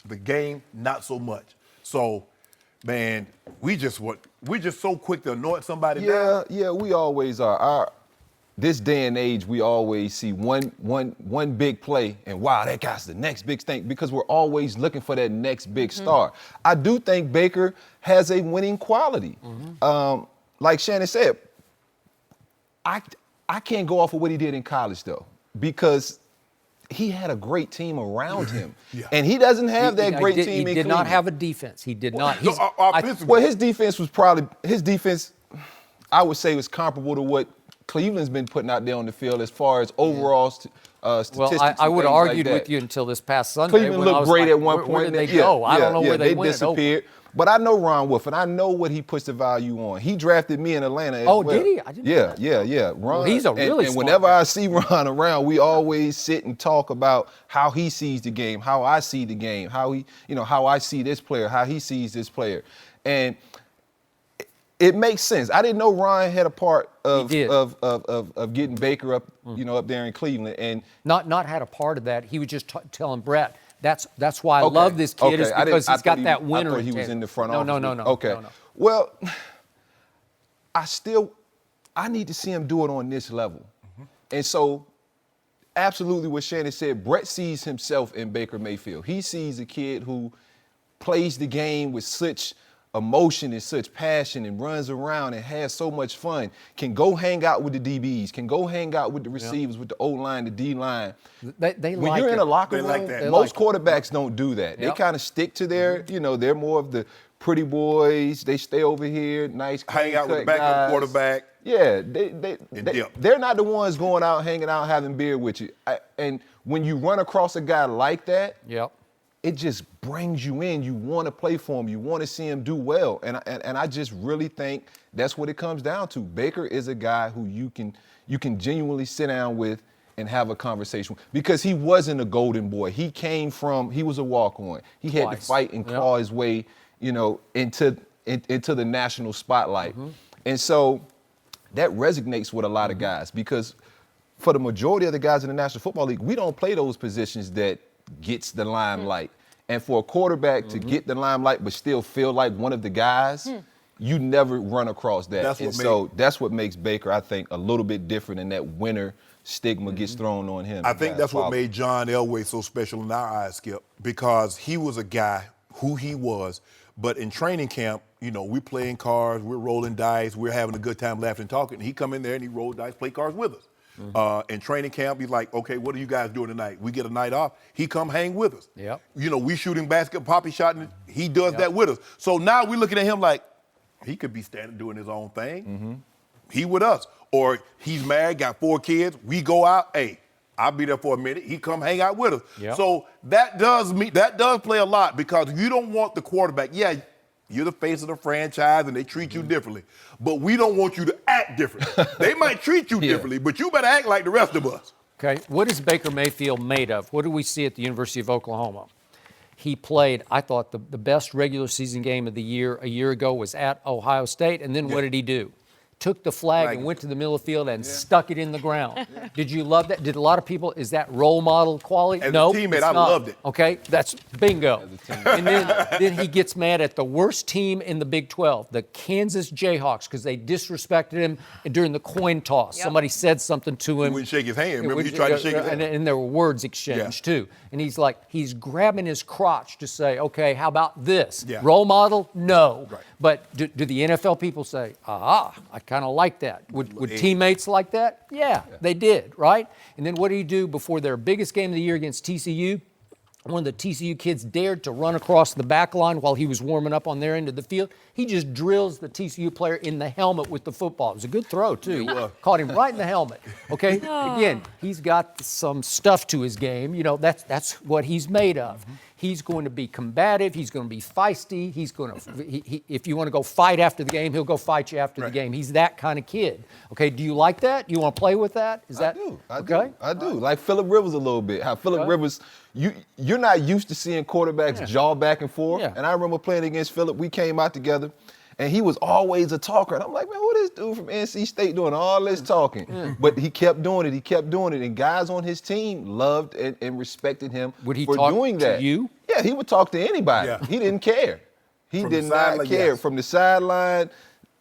The game, not so much. So, man, we're just so quick to anoint somebody down. Yeah, we always are. This day and age, we always see one big play, and wow, that guy's the next big thing, because we're always looking for that next big star. I do think Baker has a winning quality. Like Shannon said, I can't go off of what he did in college, though, because he had a great team around him. And he doesn't have that great team in Cleveland. He did not have a defense. He did not. His defense was I would say, was comparable to what Cleveland's been putting out there on the field as far as overall statistics. Well, I would have argued with you until this past Sunday. Cleveland looked great at one point. Where did they go? I don't know where they went. Disappeared. But I know Ron Wolf, and I know what he puts the value on. He drafted me in Atlanta as well. Did he? I didn't know that. Yeah. Ron, well, he's a really and smart whenever guy. I see Ron around, we always sit and talk about how he sees the game, how I see the game, how I see this player, how he sees this player. And it makes sense. I didn't know Ron had a part of getting Baker up, up there in Cleveland, and not had a part of that. He was just telling Brett, that's why I love this kid, is because he's got that winner. I thought he was in the front office. No. Okay. No. Well, I need to see him do it on this level, and so absolutely what Shannon said. Brett sees himself in Baker Mayfield. He sees a kid who plays the game with such emotion and such passion and runs around and has so much fun, can go hang out with the DBs, can go hang out with the receivers, with the O-line, the D-line. They when like you're in a it. locker They room, like that. most quarterbacks don't do that. They Yep. kind of stick to their, they're more of the pretty boys. They stay over here, nice, Hang out with the clean-cut backup guys. quarterback. Yeah, dip. they're not the ones going out, hanging out, having beer with you. And when you run across a guy like that, Yep. it just brings you in. You want to play for him. You want to see him do well. And I just really think that's what it comes down to. Baker is a guy who you can genuinely sit down with and have a conversation with, because he wasn't a golden boy. He was a walk-on. He had to Twice. fight and claw his way, into the national spotlight. And so that resonates with a lot of guys, because for the majority of the guys in the National Football League, we don't play those positions that gets the limelight. And for a quarterback to get the limelight but still feel like one of the guys, you never run across that. That's what makes Baker, I think, a little bit different, and that winner stigma gets thrown on him. I think that's what made John Elway so special in our eyes, Skip, because he was a guy who he was, but in training camp, we're playing cards, we're rolling dice, we're having a good time laughing and talking. And he come in there and he rolled dice, play cards with us. In training camp, he's like, okay, what are you guys doing tonight? We get a night off. He come hang with us. Yep. We shooting basket, poppy shot, and he does that with us. So now we're looking at him like, he could be standing doing his own thing. He with us. Or he's married, got 4 kids. We go out, hey, I'll be there for a minute. He come hang out with us. Yep. So that does play a lot, because you don't want the quarterback. Yeah, you're the face of the franchise and they treat you differently, but we don't want you to act different. They might treat you differently, but you better act like the rest of us. Okay, what is Baker Mayfield made of? What do we see at the University of Oklahoma? He played, I thought, the best regular season game of the year a year ago was at Ohio State, and then what did he do? Took the flag and went to the middle of the field and stuck it in the ground. Did you love that? Did a lot of people, is that role model quality? As No, a teammate, it's I not. loved it. Okay, that's bingo. And then he gets mad at the worst team in the Big 12, the Kansas Jayhawks, because they disrespected him during the coin toss. Yep. Somebody said something to him. He wouldn't shake his hand. Remember, he tried to shake his hand. And there were words exchanged too. And he's grabbing his crotch to say, okay, how about this? Yeah. Role model? No. Right. But do the NFL people say, I kind of like that? Would teammates like that? Yeah, they did, right? And then what did he do before their biggest game of the year against TCU? One of the TCU kids dared to run across the back line while he was warming up on their end of the field. He just drills the TCU player in the helmet with the football. It was a good throw, too. Caught him right in the helmet. Okay? Again, he's got some stuff to his game. That's what he's made of. He's going to be combative. He's going to be feisty. He's going to, if you want to go fight after the game, he'll go fight you after the game. He's that kind of kid. Okay, do you like that? You want to play with that? I do. Like Phillip Rivers a little bit. How Phillip Rivers, you're not used to seeing quarterbacks jaw back and forth. Yeah. And I remember playing against Phillip. We came out together, and he was always a talker. And I'm like, man, who this dude from NC State doing all this talking? But he kept doing it. He kept doing it. And guys on his team loved and respected him Would he for talk doing to that. you? Yeah, he would talk to anybody. Yeah. He didn't care. He From did the not sideline, care. yes. From the sideline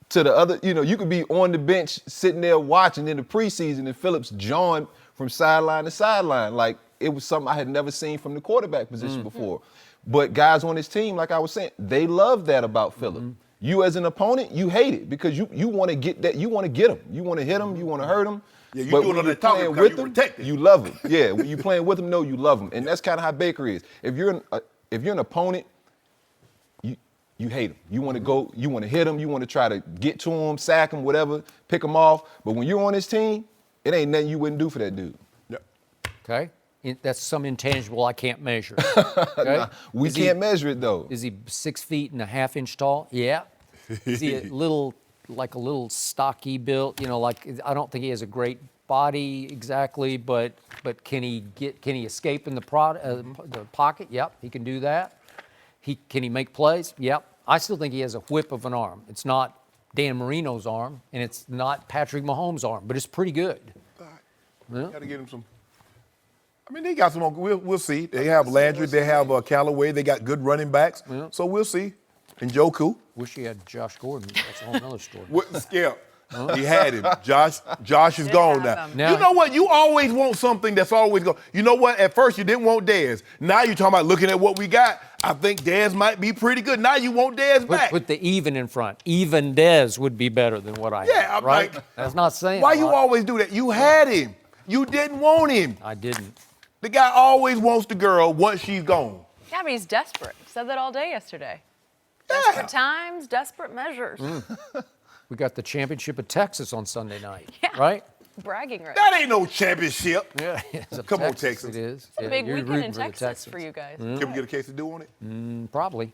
to the other, you could be on the bench sitting there watching in the preseason, and Phillips jawing from sideline to sideline. Like, it was something I had never seen from the quarterback position before. But guys on his team, like I was saying, they love that about Phillip. You as an opponent, you hate it, because you want to get that. You want to get him. You want to hit him. You want to hurt him. Yeah, you But doing when all you're that talking playing because with you him, protect him. you love him. Yeah, when you're playing with him, no, you love him, and that's kind of how Baker is. If you're an opponent, you hate him. You want to go. You want to hit him. You want to try to get to him, sack him, whatever, pick him off. But when you're on his team, it ain't nothing you wouldn't do for that dude. Okay? That's some intangible I can't measure. Okay? We can't measure it though. Is he 6 feet and a half inch tall? Yeah. Is he a little stocky built? I don't think he has a great body exactly, but can he escape in the pocket? Yep, he can do that. Can he make plays? Yep. I still think he has a whip of an arm. It's not Dan Marino's arm, and it's not Patrick Mahomes' arm, but it's pretty good. Got to get him some. I mean, they got some. We'll see. They have Landry. They have Callaway. They got good running backs. Yeah. So we'll see. And Joku. Wish he had Josh Gordon. That's a whole nother story. Skip. He had him. Josh is gone now. Now- You know what? You always want something that's always going. You know what? At first you didn't want Dez. Now you're talking about looking at what we got. I think Dez might be pretty good. Now you want Dez back. Put the even in front. Even Dez would be better than what I Yeah, have, I'm right? like, That's not saying why a you lot. always do that? You had him. You didn't want him. I didn't. The guy always wants the girl once she's gone. Yeah, but he's desperate. He said that all day yesterday. Yeah. Desperate times, desperate measures. We got the championship of Texas on Sunday night, Yeah. right? Bragging rights. That ain't no championship. Yeah. It's a Come on, Texas. Texas. It is. It's a Yeah, big you're weekend rooting in for the Texas Texans. for you guys. Can we get a case to do on it? Probably.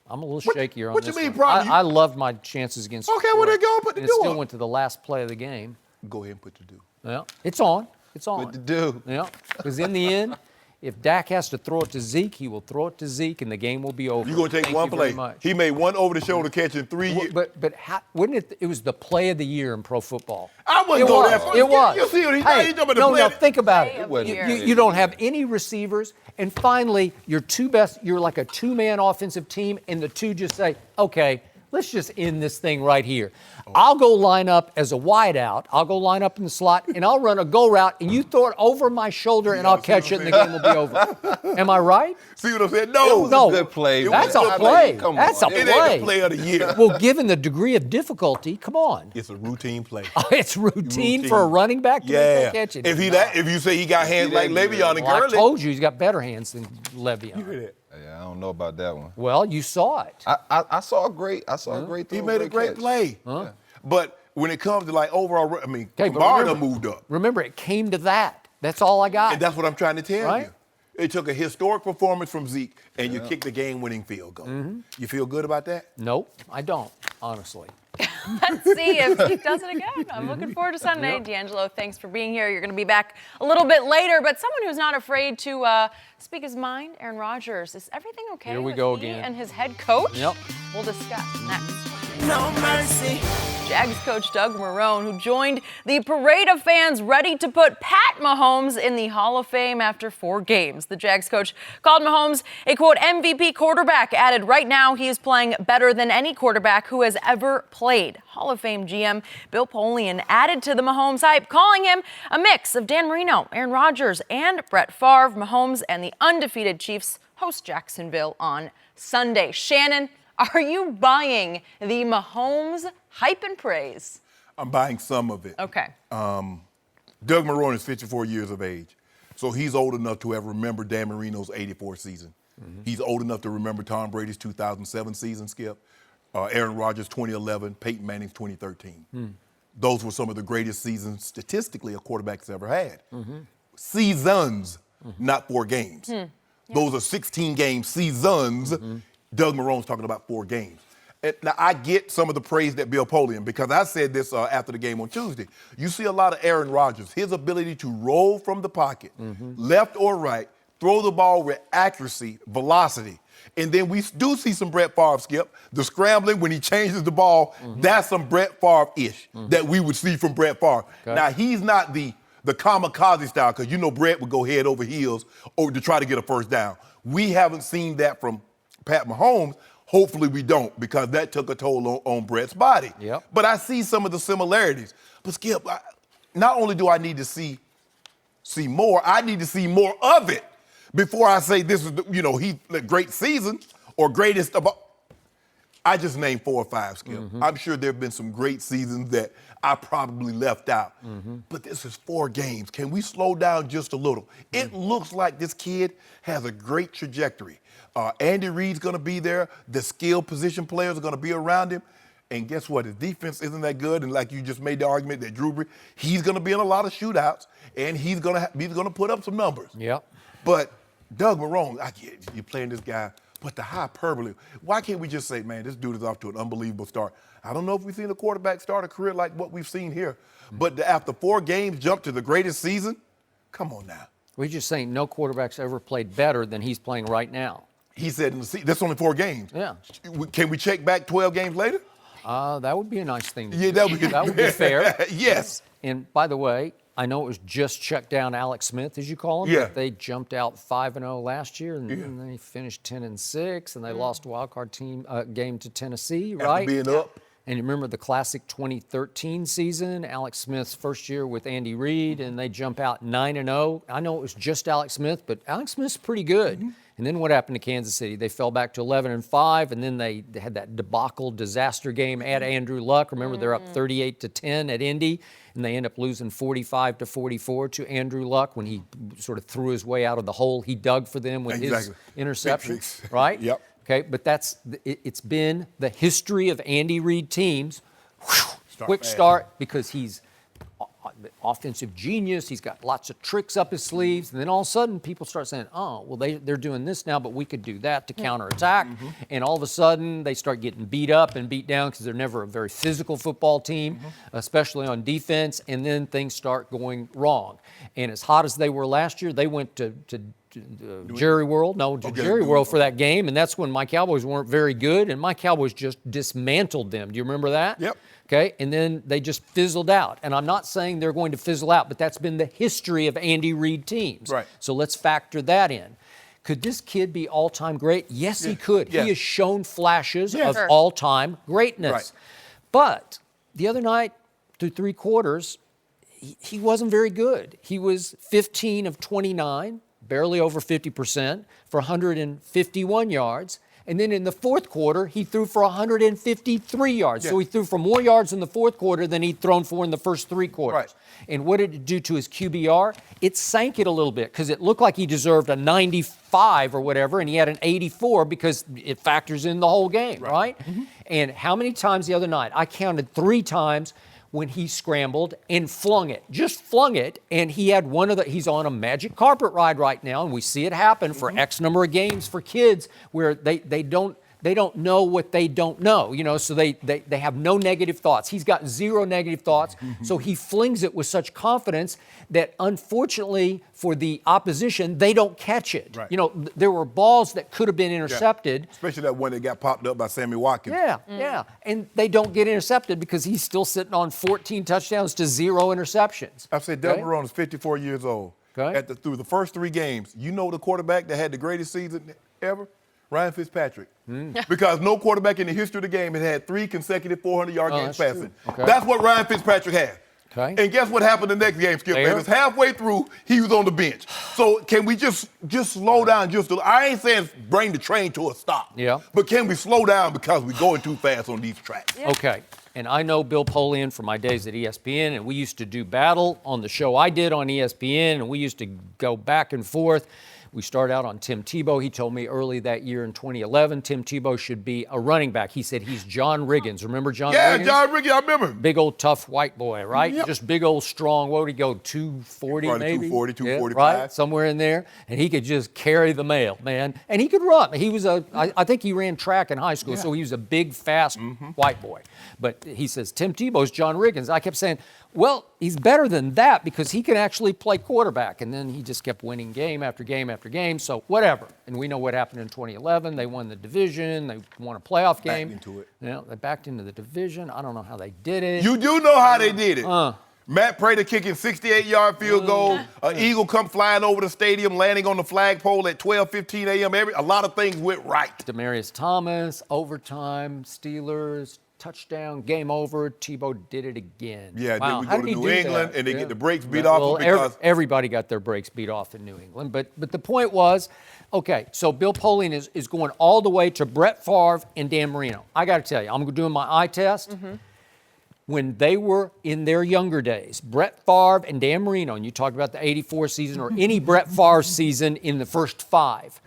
I'm a little What- shakier on what you this mean, one. probably? I loved my chances against Okay, well, Detroit. then go and put the And it do still on. went to the last play of the game. Go ahead and put the do. Yeah, it's on. It's on. What to do? Yeah, because in the end, if Dak has to throw it to Zeke, he will throw it to Zeke, and the game will be over. You're going to take Thank one you very play. much. He made one over-the-shoulder catch in 3 years. But how, wouldn't it? It was the play of the year in pro football. I wouldn't It go was. that far. It was. You see what he Hey, did? He jumped in the no, play. no. Think about Play it. of the year. You don't have any receivers, and finally, your two best. You're like a two-man offensive team, and the two just say, "Okay, let's just end this thing right here. I'll go line up as a wideout. I'll go line up in the slot, and I'll run a go route, and you throw it over my shoulder, and I'll catch it, and the game will be over." Am I right? See what I'm saying? No. No. Good play. That's man. a I play. mean, come That's on. a It play. ain't the play of the year. Well, given the degree of difficulty, come on. It's a routine play. It's routine for a running back to make Yeah. that catch. It If is he not. if you say he got hands like didn't do Le'Veon it. and Well, I Gurley. told you he's got better hands than Le'Veon. You hear that? Yeah, I don't know about that one. Well, you saw it. I saw a great He throw, made a great catch. play. But when it comes to like overall, I mean, Okay, but Barner remember- moved up. Remember, it came to that. That's all I got. And that's what I'm trying to tell Right. you. It took a historic performance from Zeke, and you kicked the game-winning field goal. Mm-hmm. You feel good about that? Nope, I don't, honestly. Let's see if he does it again. I'm looking forward to Sunday. D'Angelo, thanks for being here. You're going to be back a little bit later, but someone who's not afraid to speak his mind, Aaron Rodgers. Is everything okay Here we with go he again. and his head coach? Yep. We'll discuss next. No mercy. Jags coach Doug Marrone, who joined the parade of fans ready to put Pat Mahomes in the Hall of Fame after 4 games. The Jags coach called Mahomes a, quote, MVP quarterback, added right now he is playing better than any quarterback who has ever played. Hall of Fame GM Bill Polian added to the Mahomes hype, calling him a mix of Dan Marino, Aaron Rodgers, and Brett Favre. Mahomes and the undefeated Chiefs host Jacksonville on Sunday. Shannon, are you buying the Mahomes hype and praise? I'm buying some of it. Okay. Doug Marrone is 54 years of age, so he's old enough to have remembered Dan Marino's 84 season. He's old enough to remember Tom Brady's 2007 season, Skip, Aaron Rodgers' 2011, Peyton Manning's 2013. Those were some of the greatest seasons statistically a quarterback's ever had. Seasons, not 4 games. Those are 16-game seasons. Doug Marrone's talking about 4 games. And now, I get some of the praise that Bill Polian, because I said this after the game on Tuesday. You see a lot of Aaron Rodgers, his ability to roll from the pocket, left or right, throw the ball with accuracy, velocity. And then we do see some Brett Favre, Skip. The scrambling when he changes the ball, that's some Brett Favre-ish that we would see from Brett Favre. Okay. Now, he's not the kamikaze style, because you know Brett would go head over heels or to try to get a first down. We haven't seen that from Pat Mahomes. Hopefully we don't, because that took a toll on Brett's body. Yep. But I see some of the similarities. But Skip, not only do I need to see more, I need to see more of it before I say this is, he's the great season or greatest of all. I just named 4 or 5, Skip. I'm sure there have been some great seasons that I probably left out. But this is 4 games. Can we slow down just a little? It looks like this kid has a great trajectory. Andy Reid's going to be there. The skilled position players are going to be around him. And guess what? His defense isn't that good. And like you just made the argument that Drew Brees, he's going to be in a lot of shootouts, and he's going to put up some numbers. Yep. But Doug Marrone, I get you're playing this guy, but the hyperbole. Why can't we just say, man, this dude is off to an unbelievable start? I don't know if we've seen a quarterback start a career like what we've seen here. But after 4 games, jump to the greatest season? Come on now. We're just saying no quarterback's ever played better than he's playing right now. He said in the season, that's only 4 games. Yeah. Can we check back 12 games later? That would be a nice thing to Yeah, do. That would be fair. Yes. And by the way, I know it was just checked down Alex Smith, as you call him. Yeah. But they jumped out 5-0 last year, and then they finished 10-6, and they lost a wild card game to Tennessee, After right? being up. And you remember the classic 2013 season, Alex Smith's first year with Andy Reid, and they jump out 9-0. I know it was just Alex Smith, but Alex Smith's pretty good. And then what happened to Kansas City? They fell back to 11-5, and then they had that debacle disaster game at Andrew Luck. Remember, they're up 38-10 at Indy, and they end up losing 45-44 to Andrew Luck when he sort of threw his way out of the hole he dug for them with his interception, right? Yep. Okay, but it's been the history of Andy Reid teams. Quick start because he's offensive genius. He's got lots of tricks up his sleeves. And then all of a sudden, people start saying, oh, well, they're doing this now, but we could do that to counterattack. And all of a sudden, they start getting beat up and beat down because they're never a very physical football team, especially on defense. And then things start going wrong. And as hot as they were last year, they went to Jerry World for that game, and that's when my Cowboys weren't very good, and my Cowboys just dismantled them. Do you remember that? Yep. Okay, and then they just fizzled out. And I'm not saying they're going to fizzle out, but that's been the history of Andy Reid teams. Right. So let's factor that in. Could this kid be all-time great? Yes, he could. Yes. He has shown flashes of all-time greatness. Right. But the other night, through 3 quarters, he wasn't very good. He was 15 of 29, barely over 50%, for 151 yards. And then in the fourth quarter, he threw for 153 yards. So he threw for more yards in the fourth quarter than he'd thrown for in the first 3 quarters. Right. And what did it do to his QBR? It sank it a little bit because it looked like he deserved a 95 or whatever, and he had an 84 because it factors in the whole game, right? And how many times the other night? I counted 3 times when he scrambled and flung it, just flung it, and he had he's on a magic carpet ride right now, and we see it happen for X number of games for kids where they don't know what they don't know, so they have no negative thoughts. He's got 0 negative thoughts, so he flings it with such confidence that unfortunately for the opposition, they don't catch it. Right. There were balls that could have been intercepted. Especially that one that got popped up by Sammy Watkins. Yeah. And they don't get intercepted because he's still sitting on 14 touchdowns to 0 interceptions. I said Del Marone is 54 years old. Okay. Through the first 3 games, the quarterback that had the greatest season ever? Ryan Fitzpatrick. Because no quarterback in the history of the game has had 3 consecutive 400-yard games passing. Okay. That's what Ryan Fitzpatrick had. Okay. And guess what happened the next game, Skip? It was halfway through, he was on the bench. So can we just slow down just a little? I ain't saying bring the train to a stop. Yeah. But can we slow down because we're going too fast on these tracks? Yeah. Okay. And I know Bill Polian from my days at ESPN, and we used to do battle on the show I did on ESPN, and we used to go back and forth. We started out on Tim Tebow. He told me early that year in 2011, Tim Tebow should be a running back. He said he's John Riggins. Remember John Riggins? Yeah, John Riggins, I remember. Big old tough white boy, right? Yep. Just big old strong. What would he go, 240 Probably maybe? 240, 245. Right, somewhere in there. And he could just carry the mail, man. And he could run. He was I think he ran track in high school, so he was a big, fast white boy. But he says, Tim Tebow's John Riggins. I kept saying, well, he's better than that because he can actually play quarterback. And then he just kept winning game after game after game. So whatever. And we know what happened in 2011. They won the division. They won a playoff game. Backed into it. They backed into the division. I don't know how they did it. You do know how they did it. Matt Prater kicking 68-yard field goal. An eagle come flying over the stadium, landing on the flagpole at 12:15 a.m. A lot of things went right. Demarius Thomas, overtime, Steelers, touchdown, game over. Tebow did it again. Yeah, wow. then we go to New England, and they get the brakes beat off them because everybody got their brakes beat off in New England. But the point was, okay, so Bill Polian is going all the way to Brett Favre and Dan Marino. I got to tell you, I'm doing my eye test. When they were in their younger days, Brett Favre and Dan Marino, and you talked about the 84 season or any Brett Favre season in the first 5.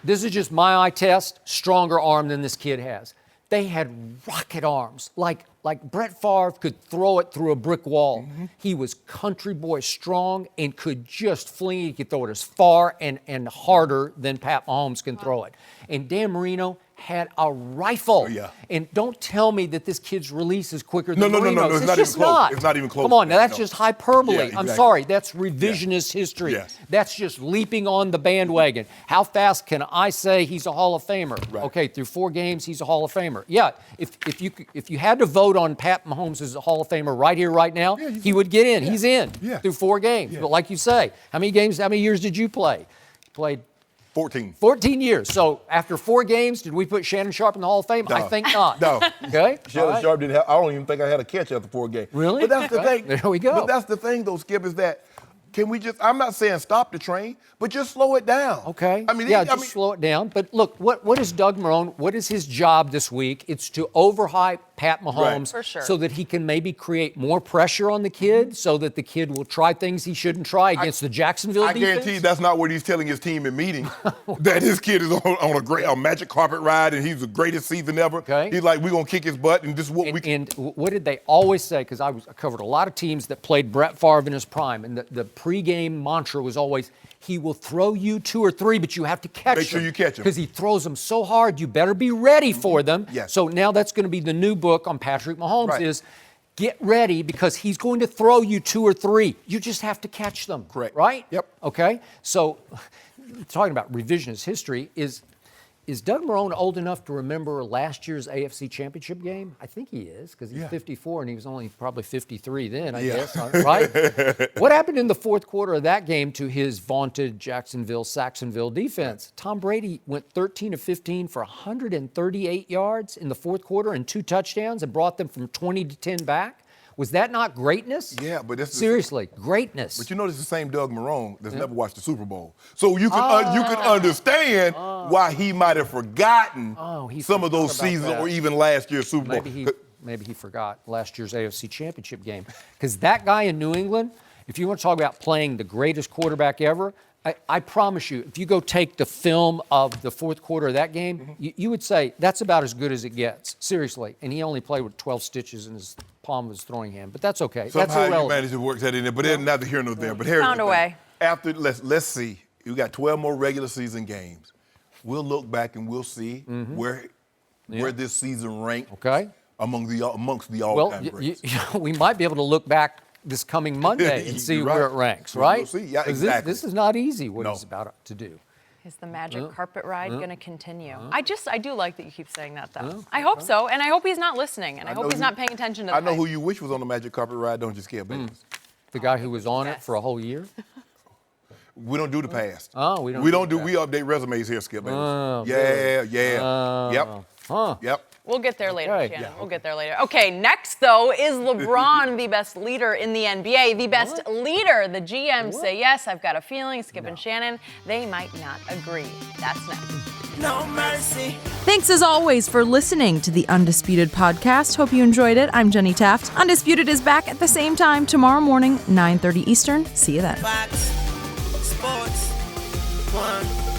This is just my eye test, stronger arm than this kid has. They had rocket arms, like Brett Favre could throw it through a brick wall. He was country boy strong and could just fling it. He could throw it as far and harder than Pat Mahomes can throw it. And Dan Marino had a rifle. And don't tell me that this kid's release is quicker than Marino's. No, it's not even close. It's not even close. Come on, now that's just hyperbole. Yeah, exactly. I'm sorry, that's revisionist history. Yes. That's just leaping on the bandwagon. How fast can I say he's a Hall of Famer? Right. Okay, through 4 games, he's a Hall of Famer. Yeah, if you had to vote on Pat Mahomes as a Hall of Famer right here, right now, he would get in. He's in through 4 games. But like you say, how many years did you play? Played 14 years. So after 4 games, did we put Shannon Sharpe in the Hall of Fame? No. I think not. No. Okay? Shannon Sharpe didn't have, I don't even think I had a catch after 4 games. Really? But that's the thing. There we go. But that's the thing, though, Skip, is that can we just, I'm not saying stop the train, but just slow it down. Okay. I mean, just slow it down. But look, what is Doug Marrone? What is his job this week? It's to overhype Pat Mahomes For sure. so that he can maybe create more pressure on the kid, so that the kid will try things he shouldn't try against the Jacksonville I defense. guarantee you that's not what he's telling his team in meetings, that his kid is on a magic carpet ride and he's the greatest season ever. Okay. He's like, we're going to kick his butt and this is what we can. And what did they always say? Because I covered a lot of teams that played Brett Favre in his prime, and the pregame mantra was always, he will throw you 2 or 3, but you have to catch them. Make sure you catch them. Because he throws them so hard, you better be ready for them. Yes. So now that's going to be the new book on Patrick Mahomes Right. is get ready, because he's going to throw you 2 or 3. You just have to catch them. Correct. Right? Yep. Okay. So talking about revisionist history, is Doug Marrone old enough to remember last year's AFC Championship game? I think he is, because he's 54 and he was only probably 53 then, I guess, right? What happened in the fourth quarter of that game to his vaunted Saxonville defense? Tom Brady went 13 of 15 for 138 yards in the fourth quarter and 2 touchdowns and brought them from 20 to 10 back. Was that not greatness? Yeah, but that's seriously greatness. But you know, it's the same Doug Marrone that's never watched the Super Bowl, so you can you can understand why he might have forgotten some of those seasons or even last year's Super Bowl. Maybe he forgot last year's AFC Championship game, because that guy in New England, if you want to talk about playing the greatest quarterback ever, I promise you, if you go take the film of the fourth quarter of that game, you would say that's about as good as it gets, seriously. And he only played with 12 stitches in his palm of his throwing hand, but that's okay. Somehow that's irrelevant. you managed to work that in there, but there's neither here nor there. But here's Found the a thing. way. After let's see, you got 12 more regular season games. We'll look back and we'll see where this season ranked amongst the all-time greats. We might be able to look back this coming Monday and see where it ranks, right? We'll see. Yeah, exactly. This is not easy what he's about to do. Is the magic carpet ride going to continue? I do like that you keep saying that, though. I hope so, and I hope he's not listening, and I hope he's not paying attention to the I know who you wish was on the magic carpet ride, don't you, Skip Bayless? The guy who was on it for a whole year? We don't do the past. Oh, we don't. We update resumes here, Skip Bayless. Yep. We'll get there later, Okay. Shannon. We'll get there later. Okay, next, though, is LeBron the best leader in the NBA? The best leader. The GMs say yes. I've got a feeling, Skip and Shannon, they might not agree. That's next. No mercy. Thanks as always for listening to the Undisputed podcast. Hope you enjoyed it. I'm Jenny Taft. Undisputed is back at the same time tomorrow morning, 9:30 Eastern. See you then. Fox Sports 1.